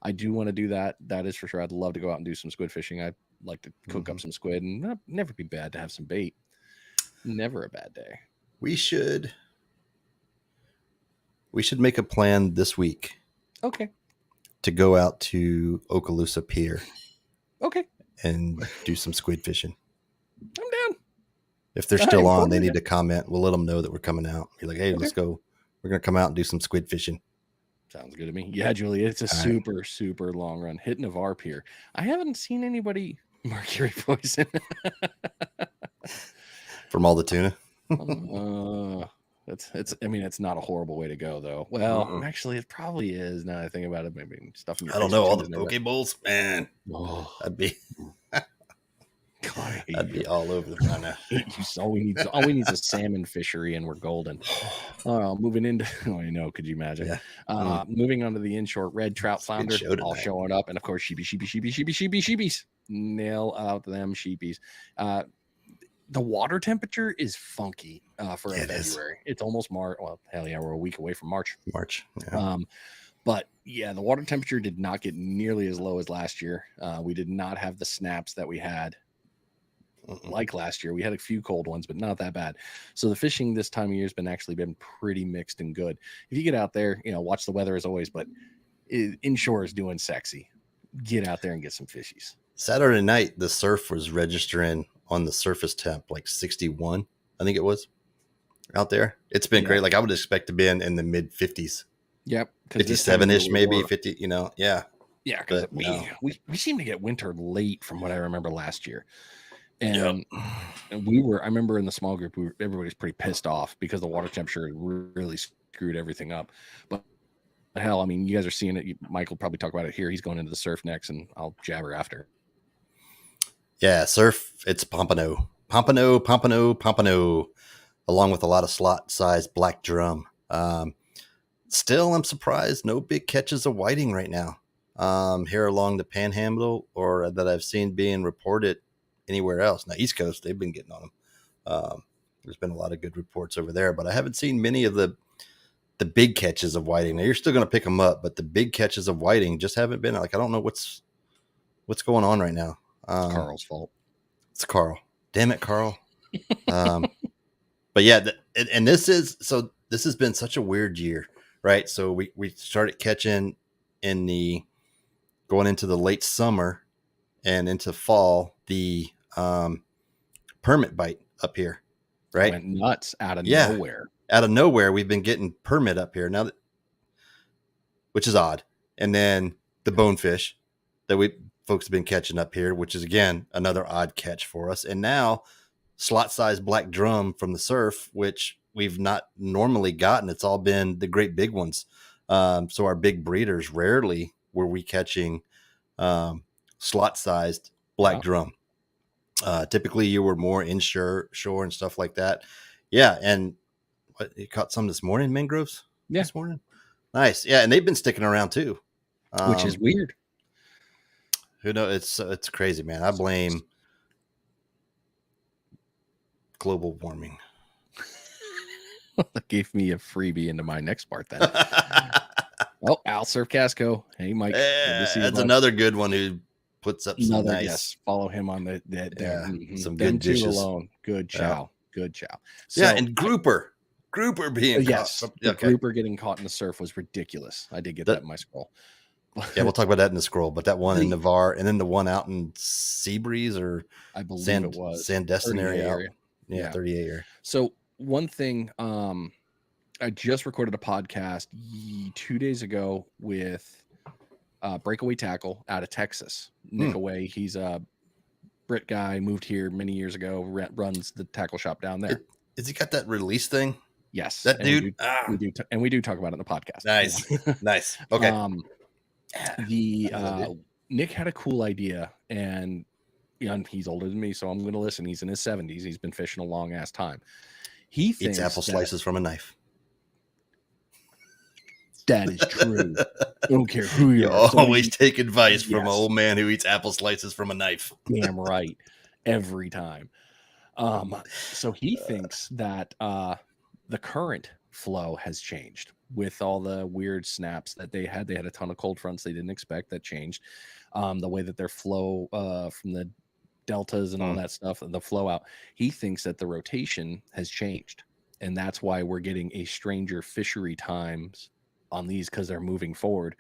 I do want to do that. That is for sure. I'd love to go out and do some squid fishing. I'd like to cook up some squid, and never be bad to have some bait. Never a bad day. We should make a plan this week. Okay. To go out to Okaloosa Pier. Okay. And do some squid fishing. I'm down. If they're still on, they need to comment. We'll let them know that we're coming out. Be like, hey, let's go. We're going to come out and do some squid fishing. Sounds good to me. Yeah, Julie, it's a super long run. Hitting Navarre Pier. I haven't seen anybody mercury poison. From all the tuna? It's not a horrible way to go, though. Well, actually, it probably is. Now that I think about it, maybe stuff in your I don't know. All the poke bowls, man. I'd be all over the front. All we need is a salmon fishery, and we're golden. Moving into, I know. Could you imagine? Yeah. Moving on to the inshore, red trout, flounder, all showing up, and of course, sheepies. Nail out them sheepies. The water temperature is funky for February. It's almost March. Well, hell yeah, we're a week away from March. Yeah. But yeah, the water temperature did not get nearly as low as last year. We did not have the snaps that we had like last year. We had a few cold ones, but not that bad. So the fishing this time of year has been pretty mixed and good. If you get out there, watch the weather as always, but inshore is doing sexy. Get out there and get some fishies. Saturday night, the surf was registering on the surface temp like 61, I think it was out there. It's been great. Like I would expect to be in the mid 50s. Yep. 57-ish, maybe 50, Yeah. Yeah. Because we seem to get winter late from what I remember last year. And I remember in the small group, everybody's pretty pissed off because the water temperature really screwed everything up. But hell, I mean, you guys are seeing it. Mike will probably talk about it here. He's going into the surf next, and I'll jabber after. Yeah, surf, it's pompano, along with a lot of slot-sized black drum. Still, I'm surprised no big catches of whiting right now. here along the Panhandle, or that I've seen being reported anywhere else. Now, East Coast, they've been getting on them. There's been a lot of good reports over there, but I haven't seen many of the big catches of whiting. Now, you're still going to pick them up, but the big catches of whiting just haven't been. Like, I don't know what's going on right now. It's Carl's fault. It's Carl. Damn it, Carl. But yeah, and this has been such a weird year, right? So we started catching going into the late summer and into fall, the permit bite up here, right? Went nuts out of nowhere. Out of nowhere, we've been getting permit up here now, which is odd. And then the bonefish that folks have been catching up here, which is again another odd catch for us. And now slot-sized black drum from the surf, which we've not normally gotten. It's all been the great big ones. So our big breeders, rarely were we catching slot-sized black drum. Typically, you were more inshore and stuff like that. Yeah, and you caught some this morning, mangroves? Yeah. This morning? Nice. Yeah, and they've been sticking around too. Which is weird. Who knows? It's crazy, man. I blame global warming. That gave me a freebie into my next part then. Oh, Al Surf Casco. Hey, Mike. That's another good one who puts up some nice. Yes, follow him on the some good dishes. Alone. Good chow. Good chow. So, yeah, and grouper being yes, caught. The grouper getting caught in the surf was ridiculous. I did get that in my scroll. Yeah, we'll talk about that in the scroll. But that one in Navarre, and then the one out in Seabreeze, or I believe it was Sandestin area. Yeah, 38 area. So one thing, I just recorded a podcast 2 days ago with Breakaway Tackle out of Texas. Nick Away, he's a Brit guy, moved here many years ago, runs the tackle shop down there. Has he got that release thing? Yes, that dude. We do talk about it in the podcast. Nice, nice. Okay. Nick had a cool idea, and he's older than me, so I'm going to listen. He's in his 70s. He's been fishing a long ass time. He thinks eats apple slices from a knife. That is true. I don't care who you are. Always take advice from an old man who eats apple slices from a knife. Damn right. Every time. So he thinks that the current flow has changed with all the weird snaps that they had. They had a ton of cold fronts they didn't expect. That changed. The way that their flow from the deltas and all that stuff, and the flow out. He thinks that the rotation has changed. And that's why we're getting a stranger fishery times on these, because they're moving forward.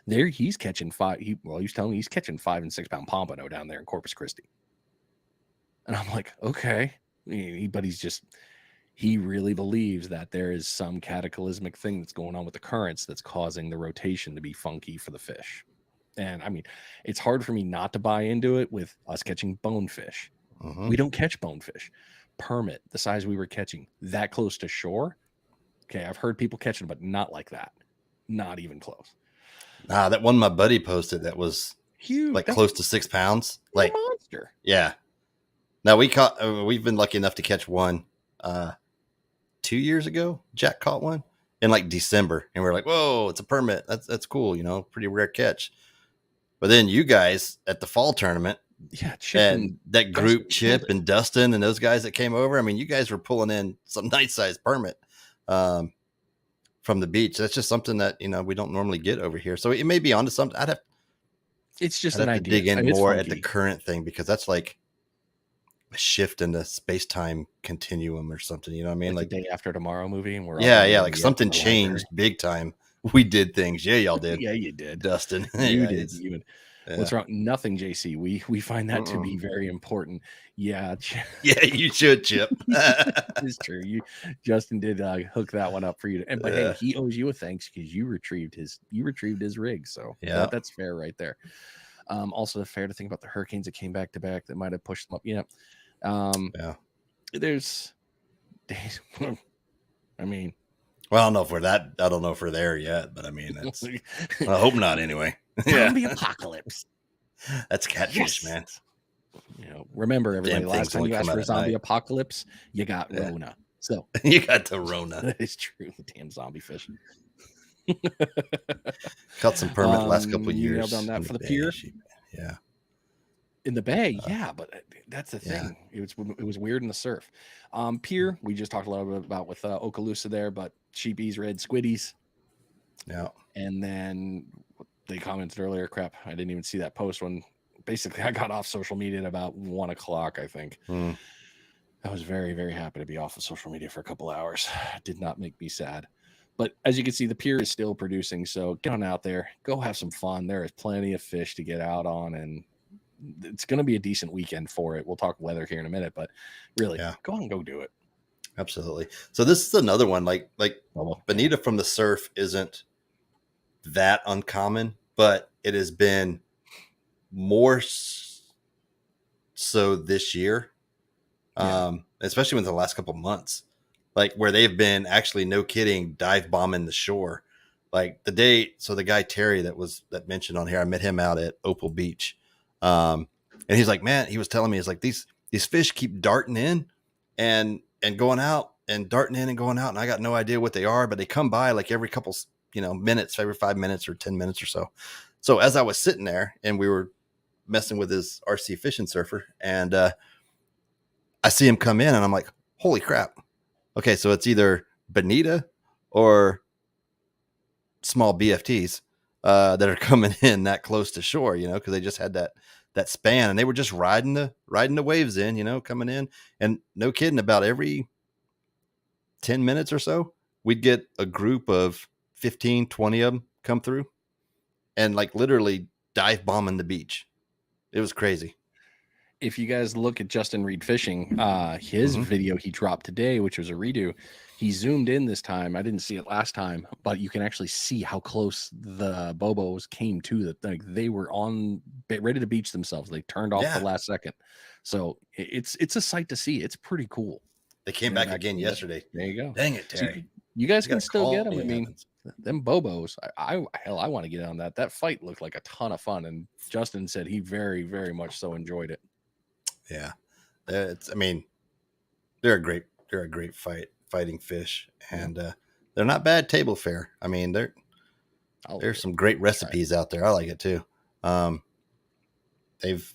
There, he's catching he was telling me he's catching 5 and 6 pound pompano down there in Corpus Christi. And I'm like, okay, but he really believes that there is some cataclysmic thing that's going on with the currents that's causing the rotation to be funky for the fish. And I mean, it's hard for me not to buy into it with us catching bonefish. We don't catch bonefish. Permit, the size we were catching, that close to shore. Okay, I've heard people catching, but not like that. Not even close. That one my buddy posted that was huge, like close to 6 pounds. Like a monster. Yeah. Now we've been lucky enough to catch one 2 years ago. Jack caught one in like December, and we're like, whoa, it's a permit. That's cool, pretty rare catch. But then you guys at the fall tournament, Chip and that group, Chip and Dustin and those guys that came over, I mean, you guys were pulling in some nice sized permit from the beach. That's just something that we don't normally get over here. So it may be onto something. It's just I'd an have to idea. dig in more at the current thing, because that's like a shift in the space-time continuum or something. You know what I mean? Like the Day After Tomorrow movie, and we're like something changed big time. We did things. Yeah, y'all did. Yeah, you did, Dustin. You did. Even. Yeah. What's wrong? Nothing, JC. We find that to be very important. Yeah. Yeah, you should, Chip. It's true. Justin did hook that one up for you. But hey, he owes you a thanks, because you retrieved his rig. So yeah, that's fair right there. Also fair to think about the hurricanes that came back to back that might have pushed them up. There's days. I mean, well, I don't know if we're there yet, but I mean, I hope not anyway. Zombie apocalypse. That's catfish, man. Remember, everybody, last time you asked for a zombie apocalypse, you got Rona. So you got the Rona. That is true. The damn zombie fish. Caught some permit the last couple of You nailed on years that in for the the bay. pier. Yeah. In the bay, yeah, but that's the Yeah. thing. It was weird in the surf. Pier, we just talked a little bit about with Okaloosa there, but sheepies, red squiddies, Yeah. and then they commented earlier. Crap, I didn't even see that post when basically I got off social media at about 1 o'clock. I think I was very, very happy to be off of social media for a couple hours. It did not make me sad. But as you can see, the pier is still producing. So get on out there, go have some fun. There is plenty of fish to get out on, and it's going to be a decent weekend for it. We'll talk weather here in a minute, but really, go on and go do it. Absolutely. So this is another one. Like Bonita from the surf isn't that uncommon, but it has been more so this year, especially within the last couple of months, like where they've been actually, no kidding, dive bombing the shore. Like the guy Terry that mentioned on here, I met him out at Opal Beach, and he's like, man, he was telling me, it's like these fish keep darting in and going out, and darting in and going out, and I got no idea what they are, but they come by like every couple minutes, every 5 minutes or 10 minutes or so. So as I was sitting there and we were messing with his RC fishing surfer, and I see him come in, and I'm like, holy crap. Okay, so it's either bonita or small BFTs that are coming in that close to shore, because they just had that span, and they were just riding the waves in, coming in. And no kidding, about every 10 minutes or so, we'd get a group of 15, 20 of them come through and like literally dive bombing the beach. It was crazy. If you guys look at Justin Reed Fishing, his video he dropped today, which was a redo, he zoomed in this time. I didn't see it last time, but you can actually see how close the Bobos came to the, like they were ready to beach themselves. They turned off the last second. So it's a sight to see. It's pretty cool. They came back again yesterday. There you go. Dang it, Terry. So you guys can still get them. I mean, them Bobos, I want to get on that. That fight looked like a ton of fun. And Justin said he very, very much so enjoyed it. Yeah. They're a great fighting fish, and they're not bad table fare. I mean, there's some great recipes out there. I like it too. They've,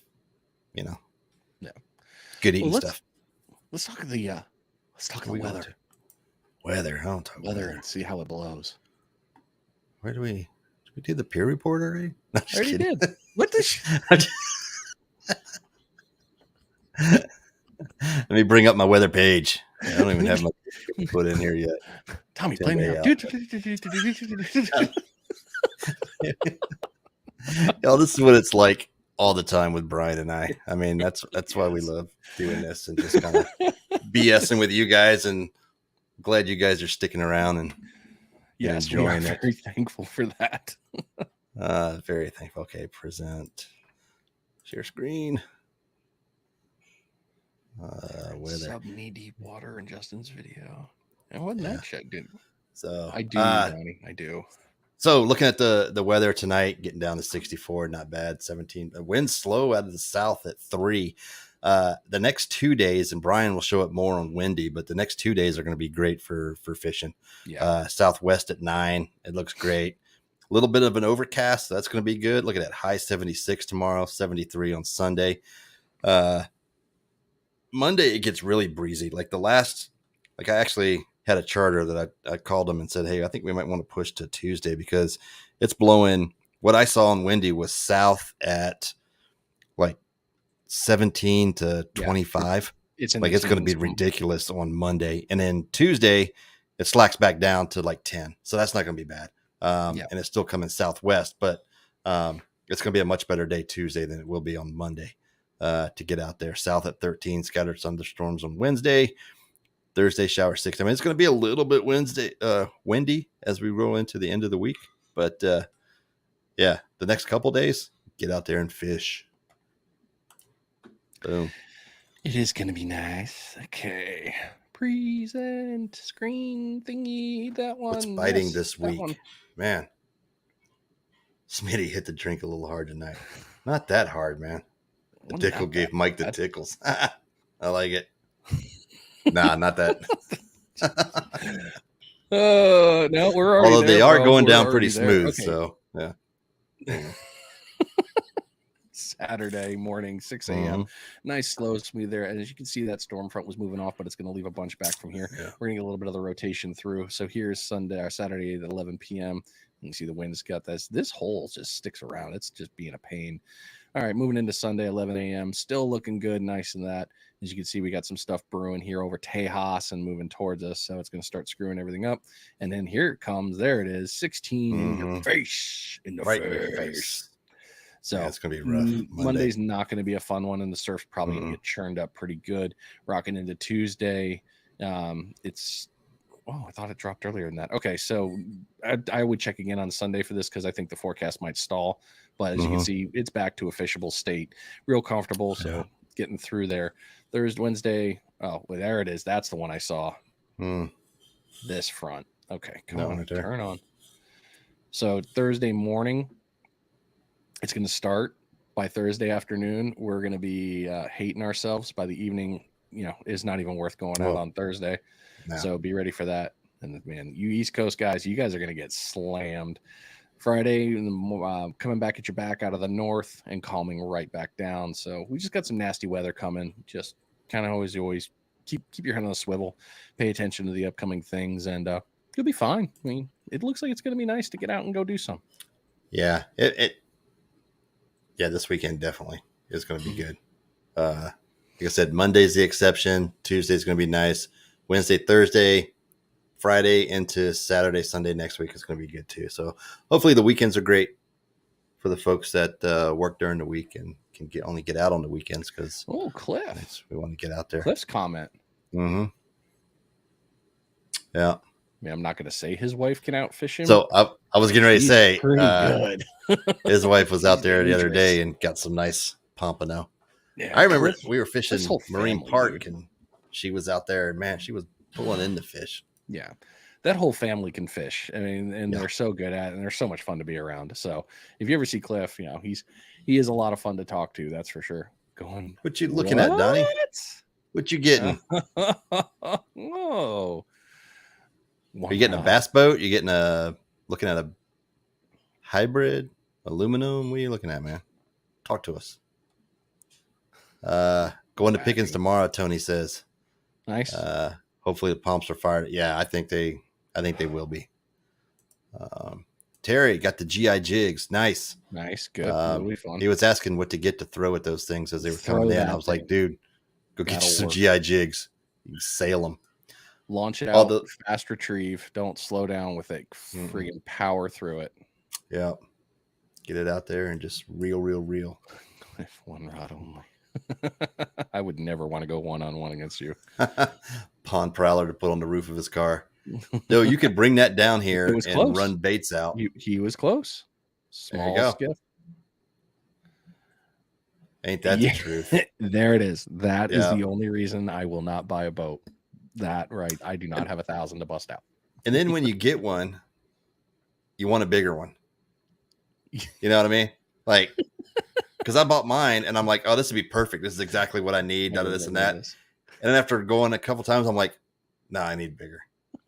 good eating stuff. Let's talk the weather. Weather. I don't talk weather and see how it blows. Where do we do the peer report already? No, I already did. What the Let me bring up my weather page. I don't even have my put in here yet. Tommy, play me out. Y'all, this is what it's like all the time with Brian and I. I mean, that's why we love doing this and just kind of BSing with you guys. And glad you guys are sticking around and enjoying it. Very thankful for that. Very thankful. Okay, present. Share screen. Sub knee deep water in Justin's video. And wasn't that checked in? So I do, Ronnie. I do. So looking at the weather tonight, getting down to 64, not bad. 17. Wind slow out of the south at 3. The next 2 days, and Brian will show up more on windy, but the next 2 days are going to be great for fishing. Yeah. Southwest at 9. It looks great. A little bit of an overcast. So that's going to be good. Look at that, high 76 tomorrow, 73 on Sunday. Monday, it gets really breezy. I actually had a charter that I called them and said, hey, I think we might want to push to Tuesday because it's blowing. What I saw on windy was south at like 17 to 25. It's going to be ridiculous on Monday. And then Tuesday, it slacks back down to like 10. So that's not going to be bad. And it's still coming southwest, but it's going to be a much better day Tuesday than it will be on Monday. To get out there. South at 13, scattered thunderstorms on Wednesday. Thursday, shower 6. I mean, it's going to be a little bit windy as we roll into the end of the week. But the next couple days, get out there and fish. Boom. It is going to be nice. Okay. Present screen thingy. That one. What's biting this week? Man. Smitty hit the drink a little hard tonight. Not that hard, man. The tickle gave Mike the tickles. I like it. Nah, not that. No, we're already Although there, they are bro. going We're down pretty already there. smooth. Okay. So, yeah. Saturday morning, 6 a.m. Nice, slow, smooth there. And as you can see, that storm front was moving off, but it's going to leave a bunch back from here. Yeah. We're going to get a little bit of the rotation through. So here's Sunday or Saturday at 11 p.m. You can see the wind's got this. This hole just sticks around. It's just being a pain. All right, moving into Sunday, 11 a.m. Still looking good, nice in that. As you can see, we got some stuff brewing here over Tejas and moving towards us. So it's going to start screwing everything up. And then here it comes. There it is. 16 in your face. In the Right face. in your face. So yeah, it's going to be rough. Monday's not going to be a fun one, and the surf's probably going to get churned up pretty good. Rocking into Tuesday. It's I thought it dropped earlier than that. Okay, so I would check again on Sunday for this because I think the forecast might stall. But as you can see, it's back to a fishable state. Real comfortable, so getting through there. Thursday, Wednesday. Oh, well, there it is. That's the one I saw. This front. Okay, come on, turn on. So Thursday morning, it's going to start. By Thursday afternoon, we're going to be hating ourselves. By the evening, it's not even worth going out on Thursday. No. So be ready for that. And man, you East Coast guys, you guys are going to get slammed. Friday, coming back at your back out of the north and calming right back down. So we just got some nasty weather coming. Just kind of always keep your head on a swivel, pay attention to the upcoming things, and you'll be fine. I mean, it looks like it's going to be nice to get out and go do some. Yeah, this weekend definitely is going to be good. Like I said, Monday's the exception. Tuesday's going to be nice. Wednesday, Thursday, Friday into Saturday, Sunday next week is going to be good too. So hopefully the weekends are great for the folks that work during the week and can only get out on the weekends because Cliff, we want to get out there. Cliff's comment. Yeah. I mean, I'm not going to say his wife can outfish him. So I was getting ready to say pretty good. His wife was out there the other day and got some nice pompano. Yeah, I remember we were fishing Marine Park and she was out there and man, she was pulling in the fish. Yeah. That whole family can fish. I mean, and they're so good at it and they're so much fun to be around. So if you ever see Cliff, he is a lot of fun to talk to. That's for sure. What you looking at, Donnie? What you getting? Whoa. Are you getting a bass boat? You getting looking at a hybrid aluminum? What are you looking at, man? Talk to us. Going to Pickens tomorrow, Tony says. Nice. Hopefully the pumps are fired. Yeah, I think they will be. Terry got the GI jigs. Nice. Good. That'll be fun. He was asking what to get to throw at those things as they were coming in. I was like, dude, go get you some GI jigs. You can sail them. Launch it out, fast retrieve. Don't slow down with it. Freaking power through it. Yeah. Get it out there and just reel. If one rod only. I would never want to go one-on-one against you. Pond prowler to put on the roof of his car. No, you could bring that down here and run baits out. He was close. Small skiff. Ain't that the truth? There it is. That is the only reason I will not buy a boat. I do not have 1,000 to bust out. And then when you get one, you want a bigger one. You know what I mean? Like, because I bought mine and I'm like, oh, this would be perfect. This is exactly what I need. None of this and that. And then after going a couple times, I'm like, no, I need bigger.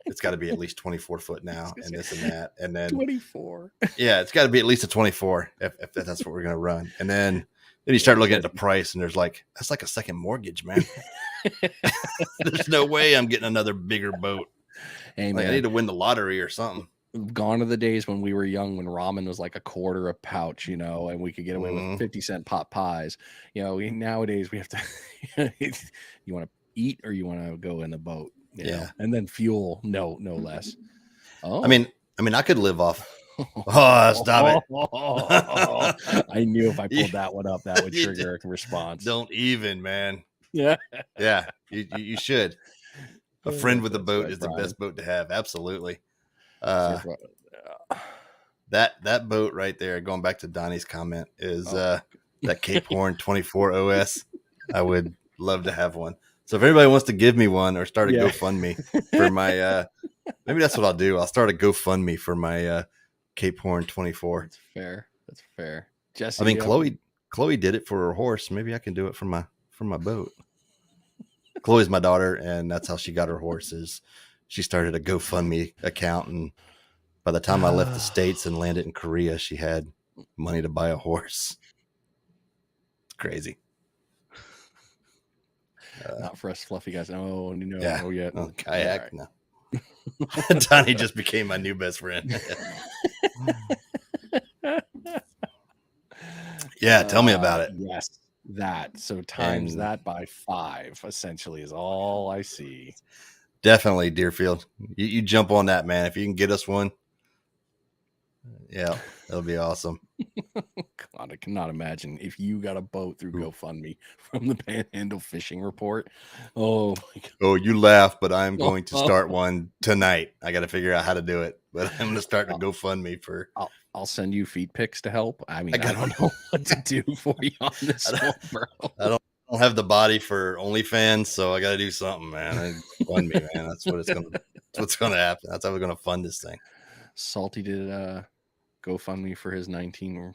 It's got to be at least 24 foot now and this and that. And then 24. Yeah, it's got to be at least a 24 if that's what we're going to run. And then you start looking at the price and there's that's like a second mortgage, man. There's no way I'm getting another bigger boat. Hey, man. I need to win the lottery or something. Gone are the days when we were young, when ramen was like $0.25 a pouch, and we could get away with 50-cent pot pies. Nowadays we have to, you want to eat or you want to go in the boat, know? And then fuel, no less. Oh, I mean, I could live off. Oh, stop it. I knew if I pulled that one up, that would trigger a response. Don't even, man. Yeah. Yeah. You should. A friend with a boat is the best boat to have. Absolutely. That boat right there, going back to Donnie's comment, is that Cape Horn 24 OS. I would love to have one. So if anybody wants to give me one or start a GoFundMe for my maybe that's what I'll do. I'll start a GoFundMe for my Cape Horn 24. That's fair. Jesse, I mean, Chloe did it for her horse. Maybe I can do it for my boat. Chloe's my daughter, and that's how she got her horses. she started a GoFundMe account, and by the time I left the States and landed in Korea, she had money to buy a horse. It's crazy. Not for us fluffy guys. Oh, no, Yeah. no yet. Oh, kayak, Right. no. Donnie just became my new best friend. Yeah, tell me about it. Yes, that. So times that by 5 essentially is all I see. Definitely, Deerfield. You jump on that, man. If you can get us one, yeah, that'll be awesome. God, I cannot imagine if you got a boat through GoFundMe from the Panhandle Fishing Report. Oh my God. Oh, you laugh, but I'm going to start one tonight. I got to figure out how to do it, but I'm going to start a GoFundMe for. I'll send you feet pics to help. I mean, I don't know what to do for you on this one, bro. I don't have the body for OnlyFans, so I got to do something, man. Fund me, man. That's what it's going to. That's what's going to happen. That's how we're going to fund this thing. Salty did GoFundMe for his 19.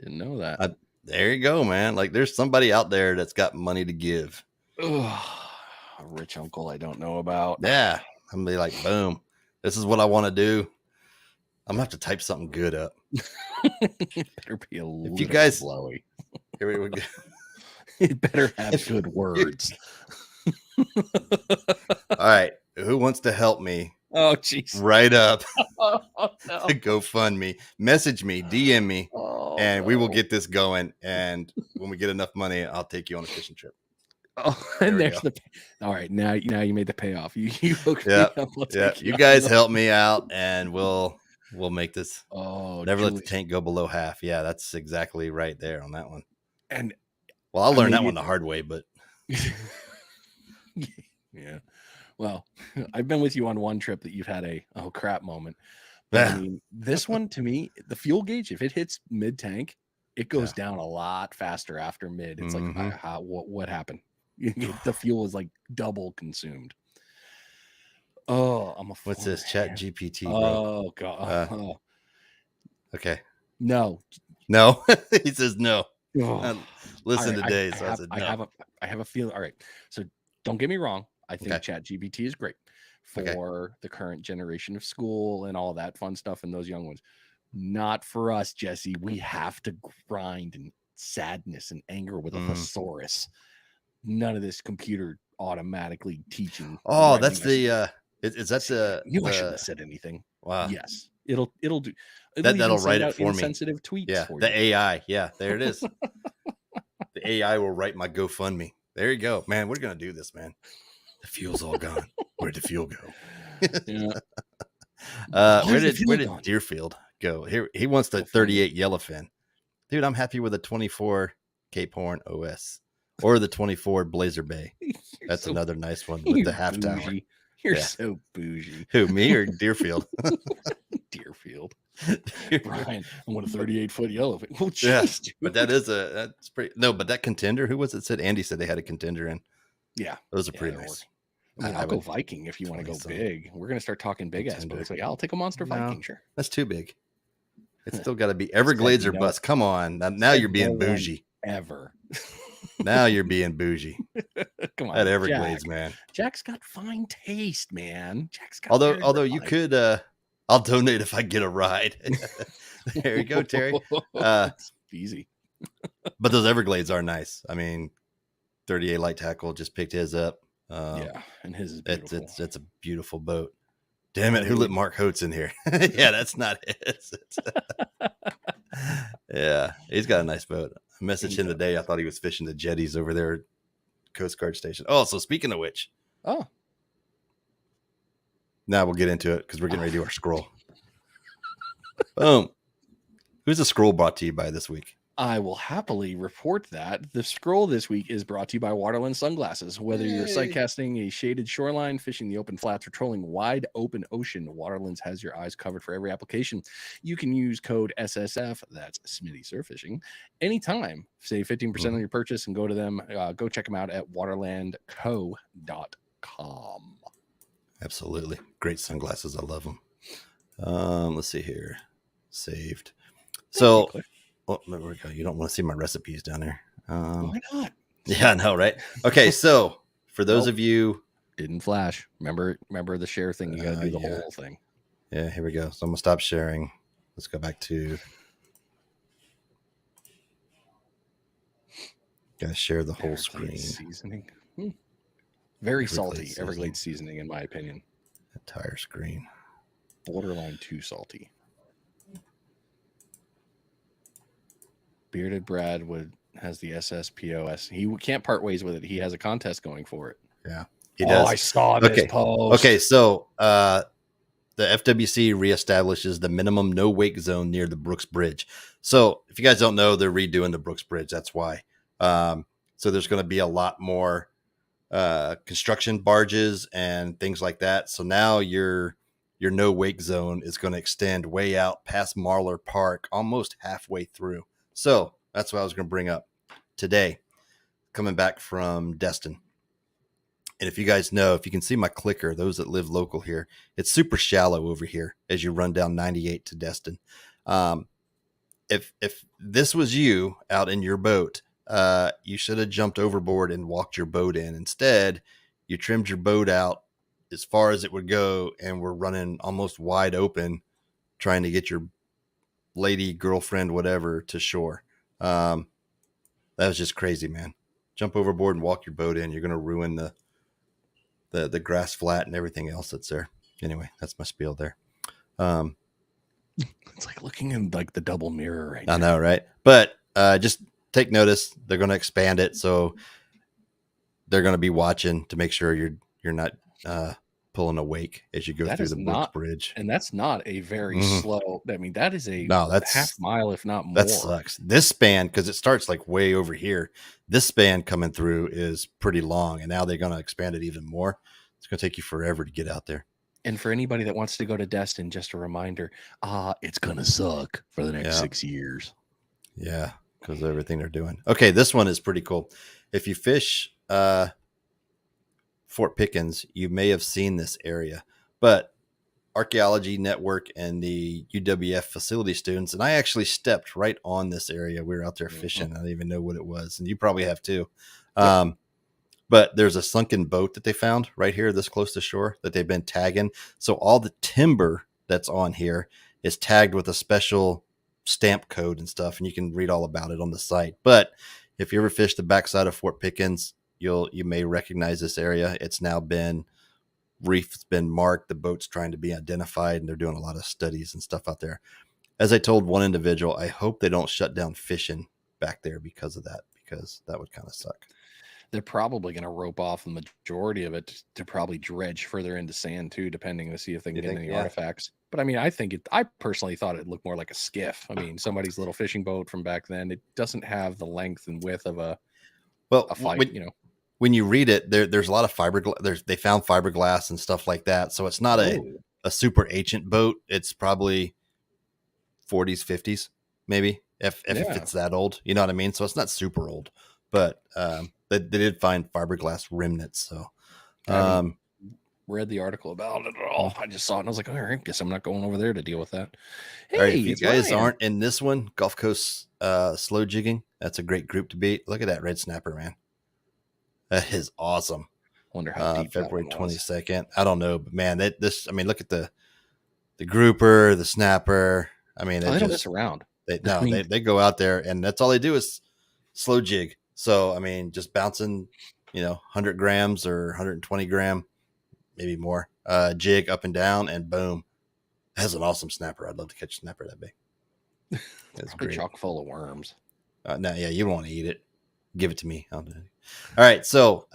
Didn't know that. There you go, man. Like, there's somebody out there that's got money to give. Ugh, a rich uncle I don't know about. Yeah, I'm gonna be like, boom. This is what I want to do. I'm gonna have to type something good up. It better be a little blowy. Here we go. It better have good words. All right. Who wants to help me? Oh, jeez. Right up. No. To GoFundMe. Message me, DM me, and we will get this going. And when we get enough money, I'll take you on a fishing trip. Oh, and there's the. All right, now you made the payoff. You hooked me up. Yeah. You guys help me out, and we'll make this. Oh, never let the tank go below half. Yeah, that's exactly right there on that one. And well, I'll learn that one the hard way, but yeah. Well, I've been with you on one trip that you've had a oh crap moment. But I mean, this one to me, the fuel gauge, if it hits mid tank, it goes down a lot faster after mid. It's like, what happened? The fuel is like double consumed. Oh, what's this? Chat GPT. Oh God. Okay. No. He says no. Listen right, today. So I said no. I have a feeling. All right. So don't get me wrong. I think Chat GPT is great for the current generation of school and all that fun stuff and those young ones. Not for us, Jesse. We have to grind in sadness and anger with a thesaurus. None of this computer automatically teaching. Oh, that's the is that the I shouldn't have said anything. Wow. Yes. It'll do that'll write it for me. Insensitive tweets. Yeah, for the you. AI. Yeah, there it is. The AI will write my GoFundMe. There you go, man. We're gonna do this, man. The fuel's all gone. Where'd the fuel go? Yeah. Where did Deerfield go? Here he wants the 38 yellowfin. Dude, I'm happy with a 24 Cape Horn OS or the 24 Blazer Bay. That's another nice one with the half tower. You're so bougie. Who, me or Deerfield? Deerfield. Brian, I want a 38-foot yellowfin. Oh, yes, but that's pretty. No, but that contender, who was it? Said Andy said they had a contender in. Yeah, those are pretty nice. I mean, I'll go Viking if you want to go big. We're gonna start talking big ass boats. Like, I'll take a monster Viking. Sure, that's too big. It's still got to be Everglades or bust. Come on, now you're being bougie. Ever. Now you're being bougie. Come on, at Everglades, Jack. Man. Jack's got fine taste, man. Jack's got. Although you could, I'll donate if I get a ride. There you go, Terry. Easy. But those Everglades are nice. I mean, 38 light tackle just picked his up. Yeah, and his is beautiful. It's a beautiful boat. Damn it, who let Mark Holtz in here? Yeah, that's not his. Yeah, he's got a nice boat. I messaged him today. I thought he was fishing the jetties over there at Coast Guard Station. Oh, so speaking of which. Oh. Now we'll get into it because we're getting ready to do our scroll. Boom. Who's the scroll brought to you by this week? I will happily report that the scroll this week is brought to you by Waterland Sunglasses. Whether you're sight casting a shaded shoreline, fishing the open flats, or trolling wide open ocean, Waterlands has your eyes covered for every application. You can use code SSF, that's Smitty Surf Fishing, anytime. Save 15% on your purchase and go to them. Go check them out at waterlandco.com. Absolutely. Great sunglasses. I love them. Let's see here. Saved. So... Oh, there we go. You don't want to see my recipes down there. Why not? Yeah, I know, right? Okay, so for those of you Didn't flash. Remember the share thing? You got to do the Yeah. whole thing. Yeah, here we go. So I'm gonna stop sharing. Let's go back to. Gotta share the whole Everglades screen. seasoning. Very salty. Everglades Everglades seasoning, in my opinion. Entire screen. Borderline too salty. Bearded Brad has the SSPOS. He can't part ways with it. He has a contest going for it. Yeah, he does. I saw this post. Okay, so the FWC reestablishes the minimum no wake zone near the Brooks Bridge. So if you guys don't know, they're redoing the Brooks Bridge. That's why. So there's going to be a lot more construction barges and things like that. So now your no wake zone is going to extend way out past Marler Park, almost halfway through. So that's what I was going to bring up today, coming back from Destin. And if you guys know, if you can see my clicker, those that live local here, it's super shallow over here as you run down 98 to Destin. If this was you out in your boat, you should have jumped overboard and walked your boat in. Instead, you trimmed your boat out as far as it would go, and we're running almost wide open, trying to get your lady, girlfriend, whatever, to shore. That was just crazy, man. Jump overboard and walk your boat in. You're going to ruin the grass flat and everything else that's there. Anyway, that's my spiel there. It's like looking in like the double mirror right now. I know, right? But just take notice. They're going to expand it, so they're going to be watching to make sure you're not pulling a wake as you go through the Brooks Bridge. And that's not a very slow. I mean, that is that's half mile, if not more. That sucks. This span, because it starts like way over here, this span coming through is pretty long, and now they're going to expand it even more. It's going to take you forever to get out there. And for anybody that wants to go to Destin, just a reminder, it's going to suck for the next 6 years. Yeah, because of everything they're doing. Okay, this one is pretty cool. If you fish Fort Pickens, you may have seen this area, but Archaeology Network and the UWF facility students, and I actually stepped right on this area. We were out there fishing. I didn't even know what it was, and you probably have too. Yep. But there's a sunken boat that they found right here, this close to shore, that they've been tagging. So all the timber that's on here is tagged with a special stamp code and stuff, and you can read all about it on the site. But if you ever fish the backside of Fort Pickens, you may recognize this area. It's now been reef's been marked. The boat's trying to be identified, and they're doing a lot of studies and stuff out there. As I told one individual, I hope they don't shut down fishing back there because of that, because that would kind of suck. They're probably going to rope off the majority of it to probably dredge further into sand too, depending to see if they can get any artifacts. But I mean, I personally thought it looked more like a skiff. I mean, somebody's little fishing boat from back then. It doesn't have the length and width of a fight, When you read it, there's a lot of fiberglass. They found fiberglass and stuff like that. So it's not a super ancient boat. It's probably 40s, 50s, maybe, if it's that old. You know what I mean? So it's not super old, but they did find fiberglass remnants. So I read the article about it at all. I just saw it and I was like, all right, guess I'm not going over there to deal with that. Hey, all right, if you guys aren't in this one, Gulf Coast slow jigging, that's a great group to beat. Look at that red snapper, man. That is awesome. Wonder how deep February 22nd. I don't know, but man, look at the grouper, the snapper. I mean, they don't mess around. They go out there and that's all they do is slow jig. So, I mean, just bouncing, 100 grams or 120 gram, maybe more, jig up and down, and boom. That's an awesome snapper. I'd love to catch a snapper that big. It's great. Chock full of worms. You want to eat it. Give it to me. I'll do it. All right. So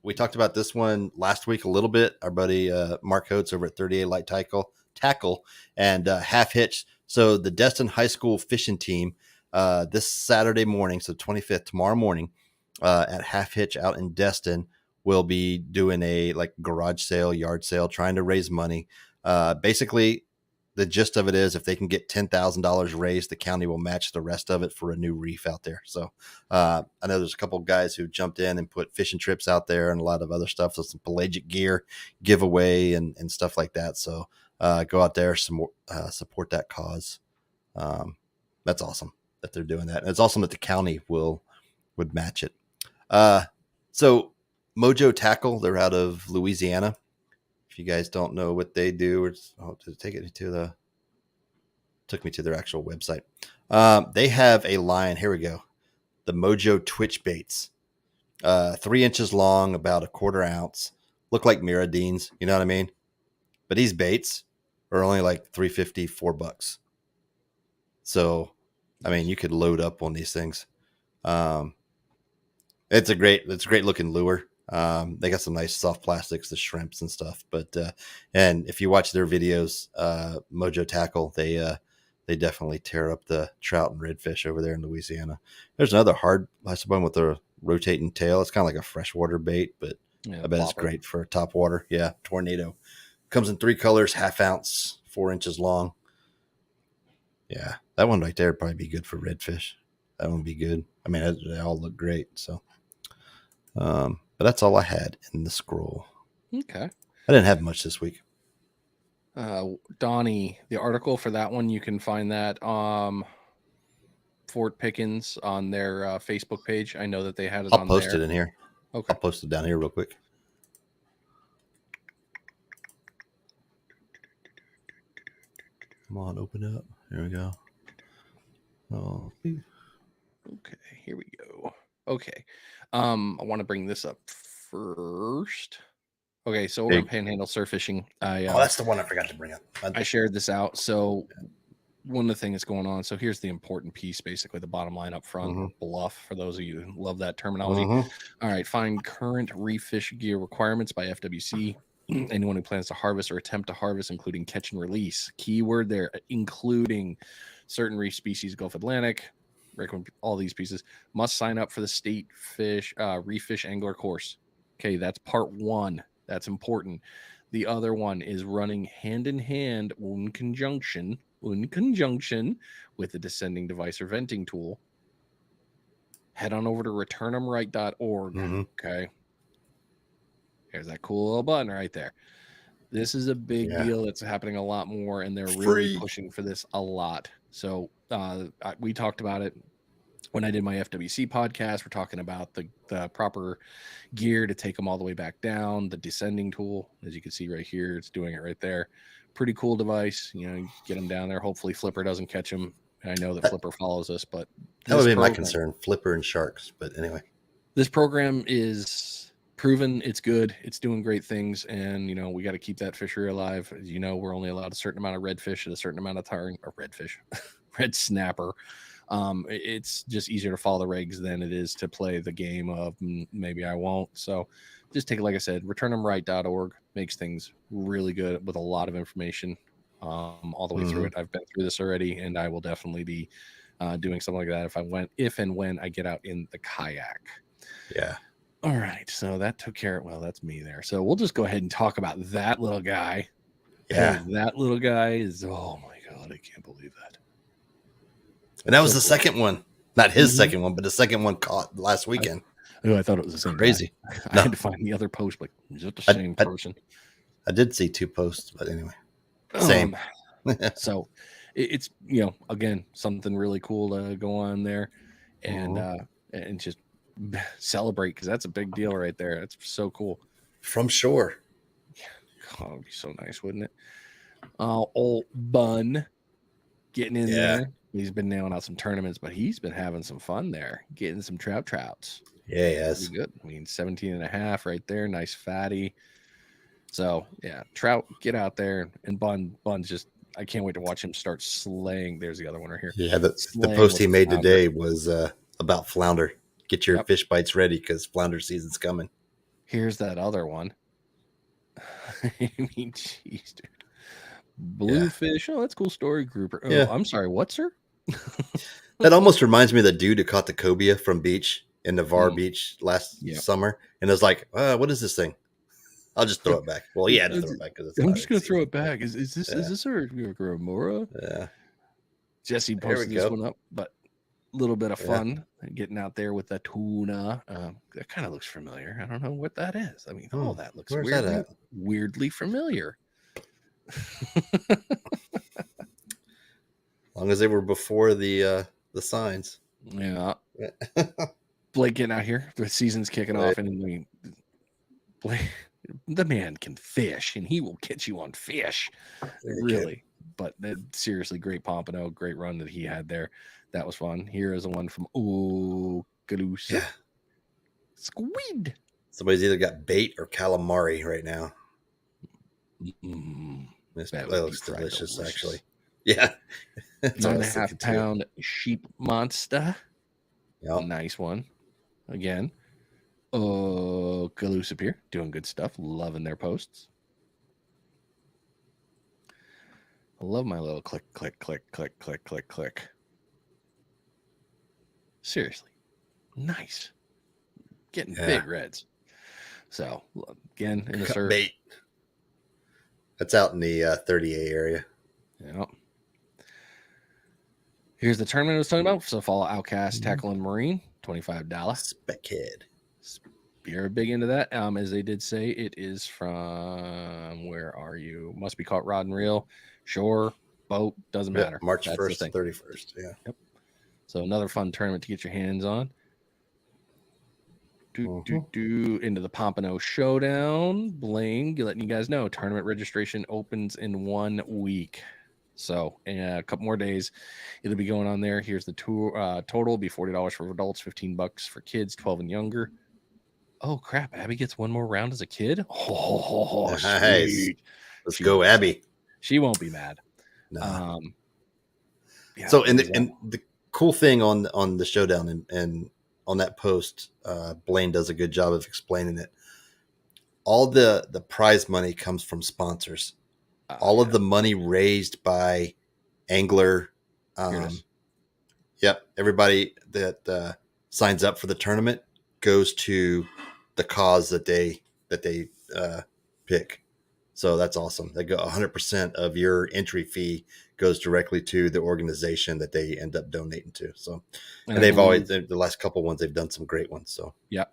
we talked about this one last week a little bit. Our buddy Mark Coates over at 38 Light Tackle and Half Hitch. So the Destin High School fishing team this Saturday morning, so 25th, tomorrow morning, at Half Hitch out in Destin, will be doing a garage sale, yard sale, trying to raise money. Basically, the gist of it is if they can get $10,000 raised, the county will match the rest of it for a new reef out there. So I know there's a couple of guys who jumped in and put fishing trips out there and a lot of other stuff. So some pelagic gear giveaway and stuff like that. So go out there, support that cause. That's awesome that they're doing that. And it's awesome that the county would match it. So Mojo Tackle. They're out of Louisiana. If you guys don't know what they do, took me to their actual website. They have a line. Here we go. The Mojo Twitch baits, 3 inches long, about a quarter ounce, look like Miradines. You know what I mean? But these baits are only like $3.50, $4. So, I mean, you could load up on these things. It's a great looking lure. They got some nice soft plastics, the shrimps and stuff. But and if you watch their videos, Mojo Tackle, they definitely tear up the trout and redfish over there in Louisiana. There's another hard plastic one with a rotating tail. It's kind of like a freshwater bait, but I bet it's great for top water. Yeah, Tornado. Comes in 3 colors, 1/2 ounce, 4 inches long. Yeah, that one right there would probably be good for redfish. That one would be good. I mean, they all look great. So, but that's all I had in the scroll. Okay. I didn't have much this week. Donnie, the article for that one, you can find that Fort Pickens on their Facebook page. I know that they had it on there. I'll post it in here. Okay. I'll post it down here real quick. Come on, open up. There we go. Oh. Okay, here we go. Okay. I want to bring this up first. Okay, so over on Panhandle Surf Fishing, that's the one I forgot to bring up. I shared this out. So one of the things that's going on. So here's the important piece, basically the bottom line up front, bluff, for those of you who love that terminology. All right, find current reef fish gear requirements by FWC. Anyone who plans to harvest or attempt to harvest, including catch and release. Keyword there, including certain reef species, Gulf Atlantic, recommend all these pieces, must sign up for the state fish, reef fish angler course. Okay, that's part 1. That's important. The other one is running hand in hand in conjunction with the descending device or venting tool. Head on over to returnthemright.org. Okay. There's that cool little button right there. This is a big deal. It's happening a lot more, and they're really pushing for this a lot. So we talked about it when I did my FWC podcast. We're talking about the proper gear to take them all the way back down. The descending tool, as you can see right here, it's doing it right there. Pretty cool device. You know, you get them down there. Hopefully Flipper doesn't catch them. I know that Flipper follows us, but that would be my concern, Flipper and sharks. But anyway, this program is proven. It's good. It's doing great things. And, you know, we got to keep that fishery alive. As you know, we're only allowed a certain amount of redfish at a certain amount of time, or redfish, red snapper. It's just easier to follow the regs than it is to play the game of maybe I won't. So just take it, like I said, returnthemright.org makes things really good with a lot of information all the way through it. I've been through this already, and I will definitely be doing something like that if and when I get out in the kayak. Yeah. All right. So that took care of, well, that's me there. So we'll just go ahead and talk about that little guy. Yeah. That little guy is, oh my God, I can't believe that. And that was the second one. Not his second one, but the second one caught last weekend. I thought it was the same. Crazy. I had to find the other post, like, is it the same person? I did see 2 posts, but anyway. Same. So it's, you know, again, something really cool to go on there and just celebrate, because that's a big deal right there. That's so cool. From shore. Yeah. God, it would be so nice, wouldn't it? Old Bun getting in there. He's been nailing out some tournaments, but he's been having some fun there, getting some trouts. Yeah, yes. Good. I mean, 17.5 right there. Nice fatty. So, yeah, trout, get out there. And Bun's just, I can't wait to watch him start slaying. There's the other one right here. Yeah, the post he made today was about flounder. Get your fish bites ready, because flounder season's coming. Here's that other one. I mean, jeez, dude. Bluefish. Oh, that's cool. Story grouper. Oh, I'm sorry. What, sir? That almost reminds me of the dude who caught the cobia from beach in Navarre Beach last summer. And it was like, what is this thing? I'll just throw it back. Well, yeah, to throw it back. I'm just going to throw it back. Is this our Remora? Yeah. Jesse posted this one up, but a little bit of fun getting out there with the tuna. That kind of looks familiar. I don't know what that is. I mean, that looks weirdly familiar. As long as they were before the signs. Yeah. Blake getting out here. The season's kicking off, and The man can fish, and he will catch you on fish, really. But seriously, great pompano, great run that he had there. That was fun. Here is a one from Okaloosa. Yeah. Squid. Somebody's either got bait or calamari right now. That looks delicious, actually. Yeah. 9.5 pound sheep monster. Yep. Nice one. Again. Okaloosa Pier, doing good stuff. Loving their posts. I love my little click, click, click, click, click, click, click. Seriously. Nice. Getting big reds. So, again, in the surf. Bait. That's out in the 30A area. Yeah. Here's the tournament I was talking about. So, follow Outcast, Tackle, and Marine. $25. Speckhead. You're big into that. As they did say, it is from, where are you? Must be caught rod and reel, shore, boat, doesn't matter. March 1st, 31st. Yeah. Yep. So another fun tournament to get your hands on. Into the Pompano Showdown. Blaine, letting you guys know, tournament registration opens in 1 week. So in a couple more days, it'll be going on there. Here's the tour. Total will be $40 for adults, $15 for kids, 12 and younger. Oh crap! Abby gets one more round as a kid. Oh, nice. Sweet. Let's go, Abby. She won't be mad. No. Yeah, so, and the cool thing on the showdown and on that post, Blaine does a good job of explaining it. All the prize money comes from sponsors. All of the money raised by angler. Yep, everybody that signs up for the tournament goes to the cause that they pick. So that's awesome. They go 100% of your entry fee goes directly to the organization that they end up donating to. So, and they've always, the last couple ones, they've done some great ones. So, yeah.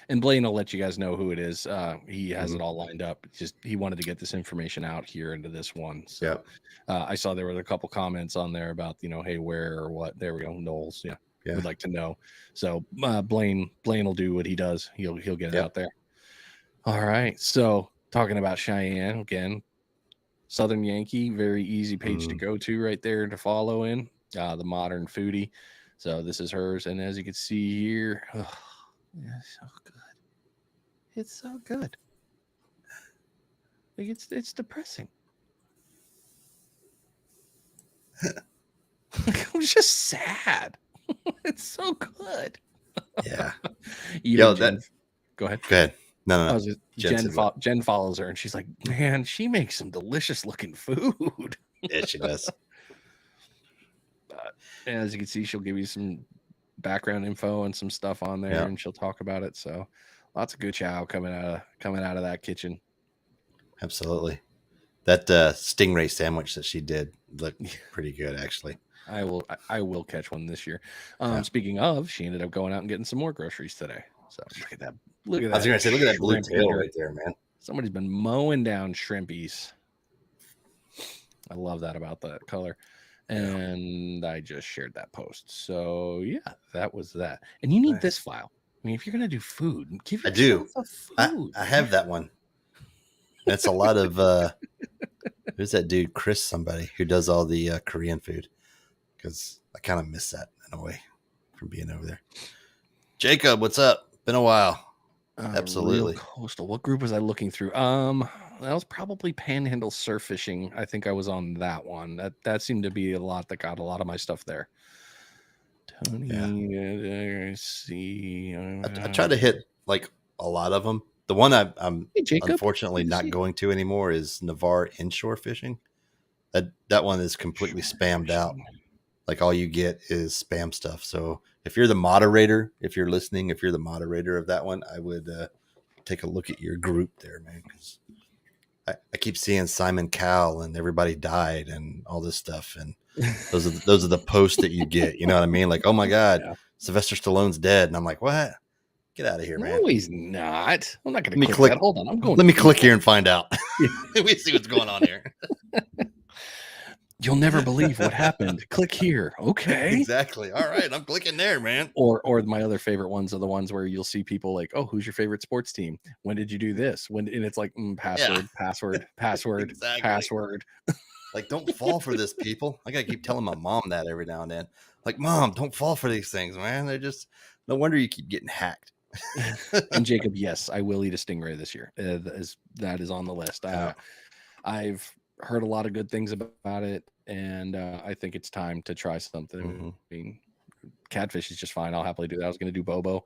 And Blaine will let you guys know who it is. He has it all lined up. Just, he wanted to get this information out here into this one. So, I saw there were a couple comments on there about, hey, where or what. There we go. Knowles. Yeah. Would like to know. So Blaine will do what he does. He'll get it out there. All right. So talking about Cheyenne again, Southern Yankee, very easy page to go to right there to follow in. The Modern Foodie. So this is hers, and as you can see here, it's so good. It's so good. Like it's depressing. I'm just sad. It's so good. Yeah. Go ahead. No. Jen follows her, and she's like, "Man, she makes some delicious looking food." Yeah, she does. And as you can see, she'll give you some background info and some stuff on there, and she'll talk about it. So, lots of good chow coming out of that kitchen. Absolutely. That stingray sandwich that she did looked pretty good, actually. I will catch one this year. Speaking of, she ended up going out and getting some more groceries today. So look at that. I was going to say, look at that blue tail right there, man. Somebody's been mowing down shrimpies. I love that about that color. And I just shared that post. So yeah, that was that. And you need this file. I mean, if you're going to do food, give yourself a food. I have that one. That's a lot of who's that dude? Chris somebody who does all the Korean food. Because I kind of miss that in a way from being over there. Jacob, what's up? Been a while. Absolutely. Coastal. What group was I looking through? That was probably Panhandle Surf Fishing. I think I was on that one. That seemed to be a lot that got a lot of my stuff there. Tony, see. I try to hit like a lot of them. The one I'm unfortunately not going to anymore is Navarre Inshore Fishing. That one is completely spammed out. Like all you get is spam stuff. So if you're the moderator, if you're listening, if you're the moderator of that one, I would take a look at your group there, man. Because I keep seeing Simon Cowell and everybody died and all this stuff. And those are the posts that you get. You know what I mean? Like, oh my God, Sylvester Stallone's dead. And I'm like, what? Get out of here, man. No, he's not. I'm not going to click that. Hold on. Let me click here and find out. We see what's going on here. You'll never believe what happened. Click here. Okay. Exactly. All right, I'm clicking there, man. Or my other favorite ones are the ones where you'll see people like, oh, who's your favorite sports team? When did you do this? And it's like password, password, Exactly. password. Like, don't fall for this, people. I gotta keep telling my mom that every now and then. Like, Mom, don't fall for these things, man. They're just no wonder you keep getting hacked. And Jacob, yes, I will eat a stingray this year. That is on the list. I've heard a lot of good things about it, and I think it's time to try something. Mm-hmm. I mean, catfish is just fine. I'll happily do that. I was going to do bobo.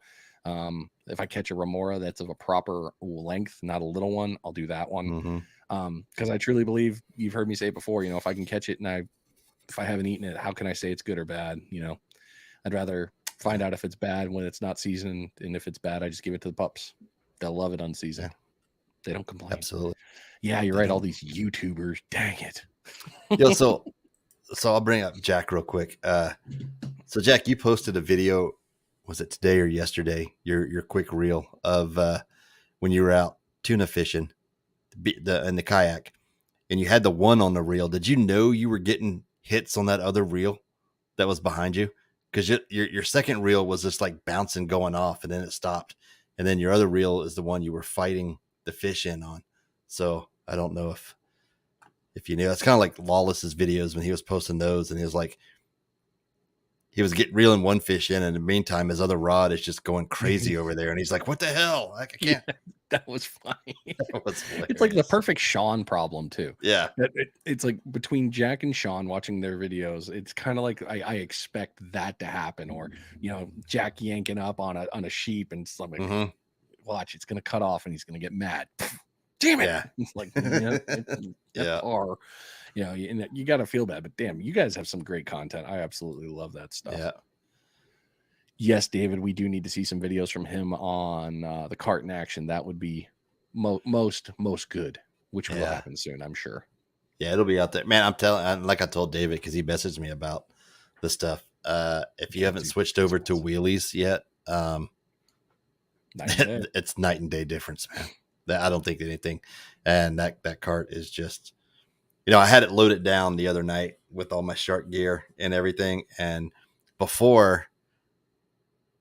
If I catch a remora that's of a proper length, not a little one, I'll do that one. Because I truly believe, you've heard me say it before, you know, if I can catch it and if I haven't eaten it, how can I say it's good or bad? You know, I'd rather find out if it's bad when it's not seasoned, and if it's bad, I just give it to the pups. They'll love it unseasoned. Yeah. They don't complain. Absolutely. Yeah, you're right. All these YouTubers, dang it. Yo, so I'll bring up Jack real quick. So Jack, you posted a video, was it today or yesterday? Your quick reel of when you were out tuna fishing in the kayak, and you had the one on the reel. Did you know you were getting hits on that other reel that was behind you? Because your second reel was just like bouncing, going off, and then it stopped. And then your other reel is the one you were fighting the fish in on. So I don't know if you knew. It's kind of like Lawless's videos when he was posting those, and he was like, he was reeling one fish in, and in the meantime, his other rod is just going crazy over there. And he's like, what the hell? Like, I can't. Yeah, that was funny. That was hilarious. It's like the perfect Sean problem too. Yeah. It's like between Jack and Sean watching their videos, it's kind of like I expect that to happen. Or, you know, Jack yanking up on a sheep and something. Watch, it's going to cut off and he's going to get mad. Damn it. Yeah. It's like, yeah. Or, you know, you got to feel bad, but damn, you guys have some great content. I absolutely love that stuff. Yeah. Yes, David, we do need to see some videos from him on the cart in action. That would be most good, which will happen soon, I'm sure. Yeah, it'll be out there, man. I'm telling, like I told David, because he messaged me about the stuff. If you haven't switched over to wheelies yet, it's night and day difference, man. I don't think anything. And that cart is just, you know, I had it loaded down the other night with all my shark gear and everything. And before,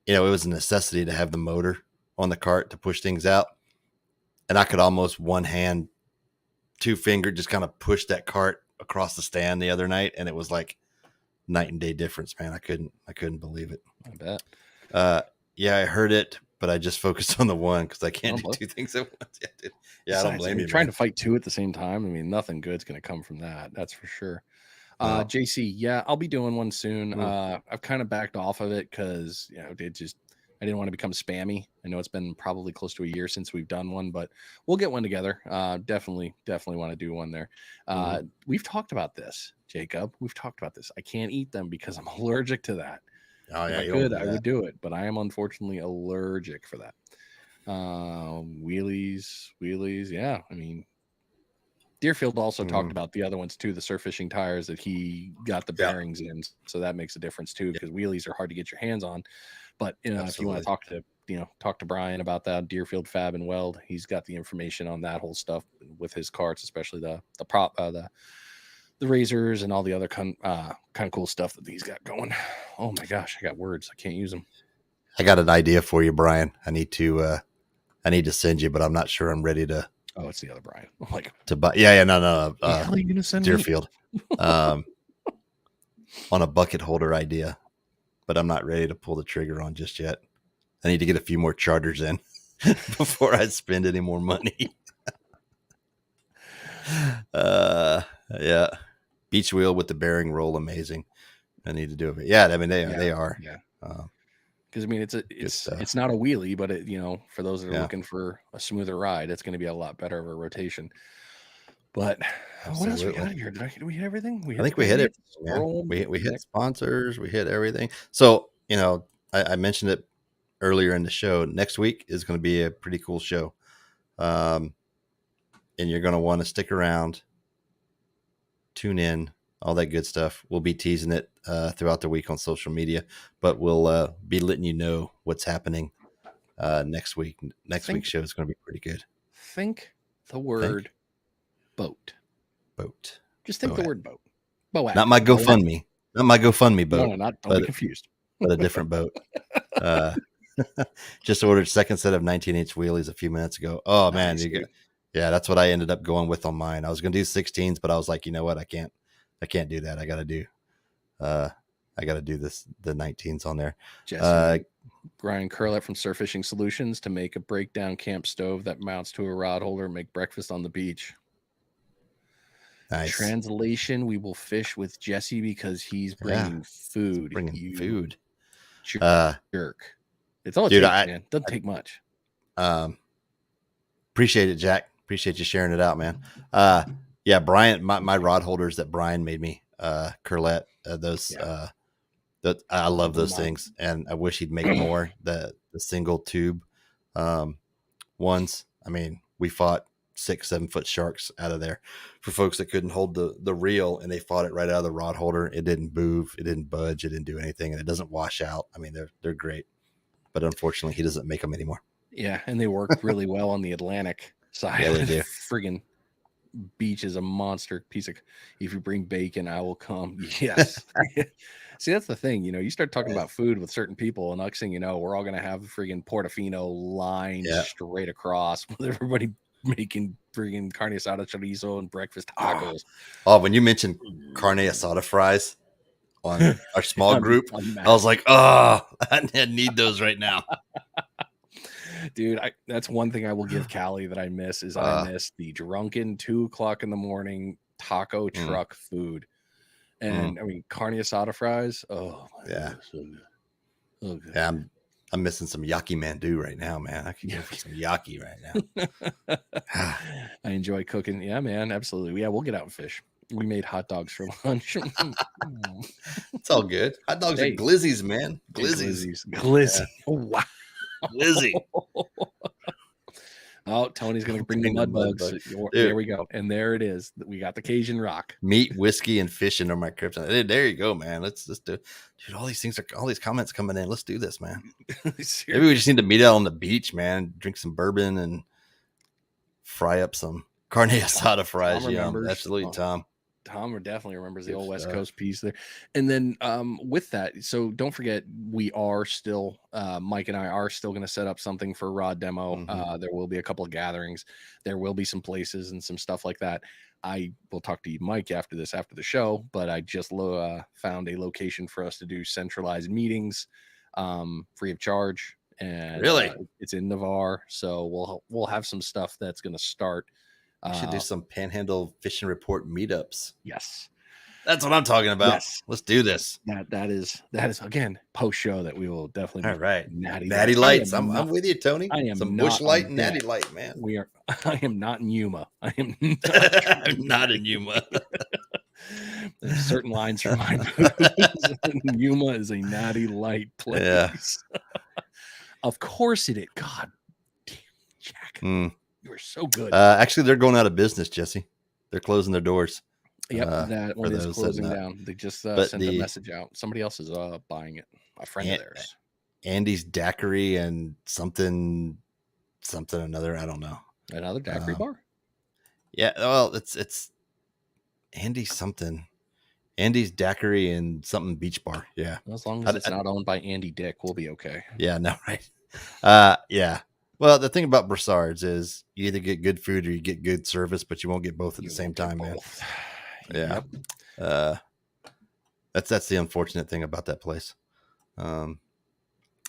you know, it was a necessity to have the motor on the cart to push things out. And I could almost one hand, two finger, just kind of push that cart across the stand the other night. And it was like night and day difference, man. I couldn't believe it. I bet. Yeah, I heard it, but I just focused on the one because I can't do two things at once. Yeah, I don't blame you. Trying to fight two at the same time. I mean, nothing good's going to come from that. That's for sure. JC, yeah, I'll be doing one soon. I've kind of backed off of it because, you know, I didn't want to become spammy. I know it's been probably close to a year since we've done one, but we'll get one together. Definitely want to do one there. We've talked about this, Jacob. We've talked about this. I can't eat them because I'm allergic to that. Oh yeah, if I would do it, but I am unfortunately allergic for that. Wheelies. Yeah, I mean, Deerfield also talked about the other ones too, the surf fishing tires that he got the bearings in, so that makes a difference too, because wheelies are hard to get your hands on. But you know, if you want to talk to Brian about that, Deerfield Fab and Weld, he's got the information on that whole stuff with his carts, especially the prop, the razors and all the other kind of cool stuff that he's got going. Oh my gosh, I got words, I can't use them. I got an idea for you, Brian. I need to send you, but I'm not sure I'm ready to. Oh, it's the other Brian. I'm like, to buy. Yeah, no. How are you gonna send Deerfield on a bucket holder idea, but I'm not ready to pull the trigger on just yet. I need to get a few more charters in before I spend any more money. Yeah, beach wheel with the bearing roll, amazing. I need to do it. Yeah, I mean they are. Yeah. Because I mean it's not a wheelie, but it, you know, for those that are looking for a smoother ride, it's going to be a lot better of a rotation. But what else we got here? Did we hit everything? I think we hit it. Yeah. We hit sponsors. We hit everything. So, you know, I mentioned it earlier in the show. Next week is going to be a pretty cool show. And you're going to want to stick around, tune in, all that good stuff. We'll be teasing it throughout the week on social media, but we'll be letting you know what's happening next week. Next week's show is going to be pretty good. Think the word boat. Boat. Just think the word boat. Not my GoFundMe. Not my GoFundMe boat. No, don't be confused. But a different boat. Just ordered second set of 19-inch wheelies a few minutes ago. Oh man, yeah, that's what I ended up going with on mine. I was gonna do 16s, but I was like, you know what, I can't do that. I gotta do the 19s on there. Jesse, Brian Curlett from Surf Fishing Solutions to make a breakdown camp stove that mounts to a rod holder and make breakfast on the beach. Nice. Translation: we will fish with Jesse because he's bringing food. Food. Jerk. It's all it takes, man. Doesn't take much. Appreciate it, Jack. Appreciate you sharing it out, man. Yeah, Brian, my rod holders that Brian made me, Curlett, I love those things, and I wish he'd make more. The single tube ones. I mean, we fought 6-7 foot sharks out of there for folks that couldn't hold the reel, and they fought it right out of the rod holder. It didn't move, it didn't budge, it didn't do anything, and it doesn't wash out. I mean, they're great, but unfortunately, he doesn't make them anymore. Yeah, and they work really well on the Atlantic side. Yeah, they do. Friggin' beach is a monster piece of. If you bring bacon, I will come. Yes. See, that's the thing. You know, you start talking about food with certain people, and next thing you know, we're all gonna have friggin' Portofino lined straight across with everybody making friggin' carne asada chorizo and breakfast tacos. Oh, when you mentioned carne asada fries on our small group, I was like, oh, I need those right now. Dude, that's one thing I will give Callie that I miss is I miss the drunken 2 o'clock in the morning taco truck food. And I mean, carne asada fries. Oh, yeah. So good. Okay. Yeah, I'm missing some yaki mandu right now, man. I could go for some yaki right now. I enjoy cooking. Yeah, man, absolutely. Yeah, we'll get out and fish. We made hot dogs for lunch. It's all good. Hot dogs are glizzies, man. Glizzies. Yeah. Wow. Glizzy. Oh, Tony's going to bring the mud bugs. There we go. And there it is. We got the Cajun rock. Meat, whiskey, and fishing are my kryptonite. There you go, man. Let's do. Dude, all these comments coming in. Let's do this, man. Maybe we just need to meet out on the beach, man. Drink some bourbon and fry up some carne asada fries. Yeah, absolutely, Tom. Tom definitely remembers the old West Coast piece there. And then with that, so don't forget, we are still, Mike and I are still going to set up something for rod demo. There will be a couple of gatherings. There will be some places and some stuff like that. I will talk to you, Mike, after the show, but I just found a location for us to do centralized meetings free of charge. And really, it's in Navarre. So we'll have some stuff that's going to start. We should do some Panhandle Fishing Report meetups. Yes. That's what I'm talking about. Yes. Let's do this. That is again post show that we will definitely. All right. Natty lights. I'm with you, Tony. I am some bush light and natty light, man. I am not in Yuma. I am I'm not in Yuma. There's certain lines from my movies. Yuma is a natty light place. Yeah. Of course it is. God damn, Jack. You are so good. Actually, they're going out of business, Jesse. They're closing their doors. Yep, that one is closing down. They just sent a message out. Somebody else is buying it. A friend of theirs. Andy's Daiquiri and something another. I don't know. Another daiquiri bar? Yeah. Well, it's Andy's something. Andy's Daiquiri and something beach bar. Yeah. As long as it's not owned by Andy Dick, we'll be okay. Yeah. No. Right. Yeah. Well, the thing about Broussard's is you either get good food or you get good service, but you won't get both at the same time, man. Yeah. Yep. That's the unfortunate thing about that place. And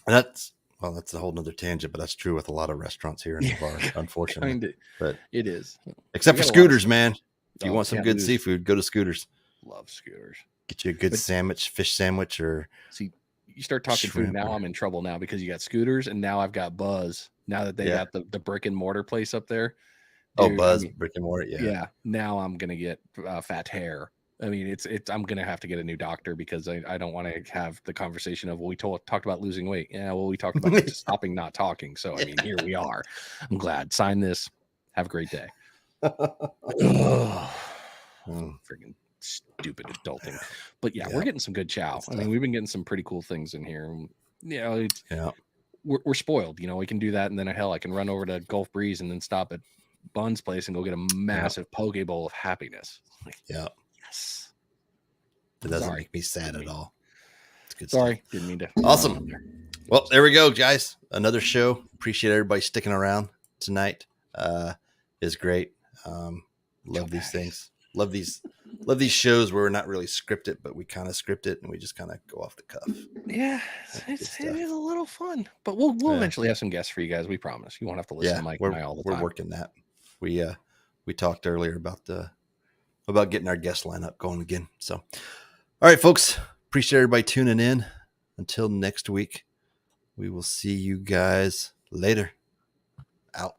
that's a whole nother tangent, but that's true with a lot of restaurants here in Navarre, unfortunately. But it is. Except for Scooters, man. If you want some good seafood, go to Scooters. Love Scooters. Get you a good fish sandwich, or see. You start talking food now, I'm in trouble now because you got Scooters and now I've got Buzz. Now that they got the brick and mortar place up there. Dude, Buzz, brick and mortar. Yeah. Yeah. Now I'm going to get fat hair. I mean, I'm going to have to get a new doctor because I don't want to have the conversation of, well, we talked about losing weight. Yeah. Well, we talked about stopping not talking. So, I mean, here we are. I'm glad. Sign this. Have a great day. Freaking stupid adulting. But yeah, we're getting some good chow. I mean, we've been getting some pretty cool things in here. You know, we're spoiled. You know, we can do that, and then I can run over to Gulf Breeze and then stop at Bun's place and go get a massive poke bowl of happiness. Like, yeah. Yes. It doesn't Sorry. make me sad at all. It's good Sorry, stuff. didn't mean to. Awesome. Well, there we go, guys. Another show. Appreciate everybody sticking around tonight. Is great. Love these things. Love these shows where we're not really scripted, but we kind of script it and we just kind of go off the cuff. Yeah, it is a little fun, but we'll eventually have some guests for you guys. We promise. You won't have to listen to Mike and I all the time. We're working that. We talked earlier about getting our guest lineup going again. So, all right, folks. Appreciate everybody tuning in. Until next week, we will see you guys later. Out.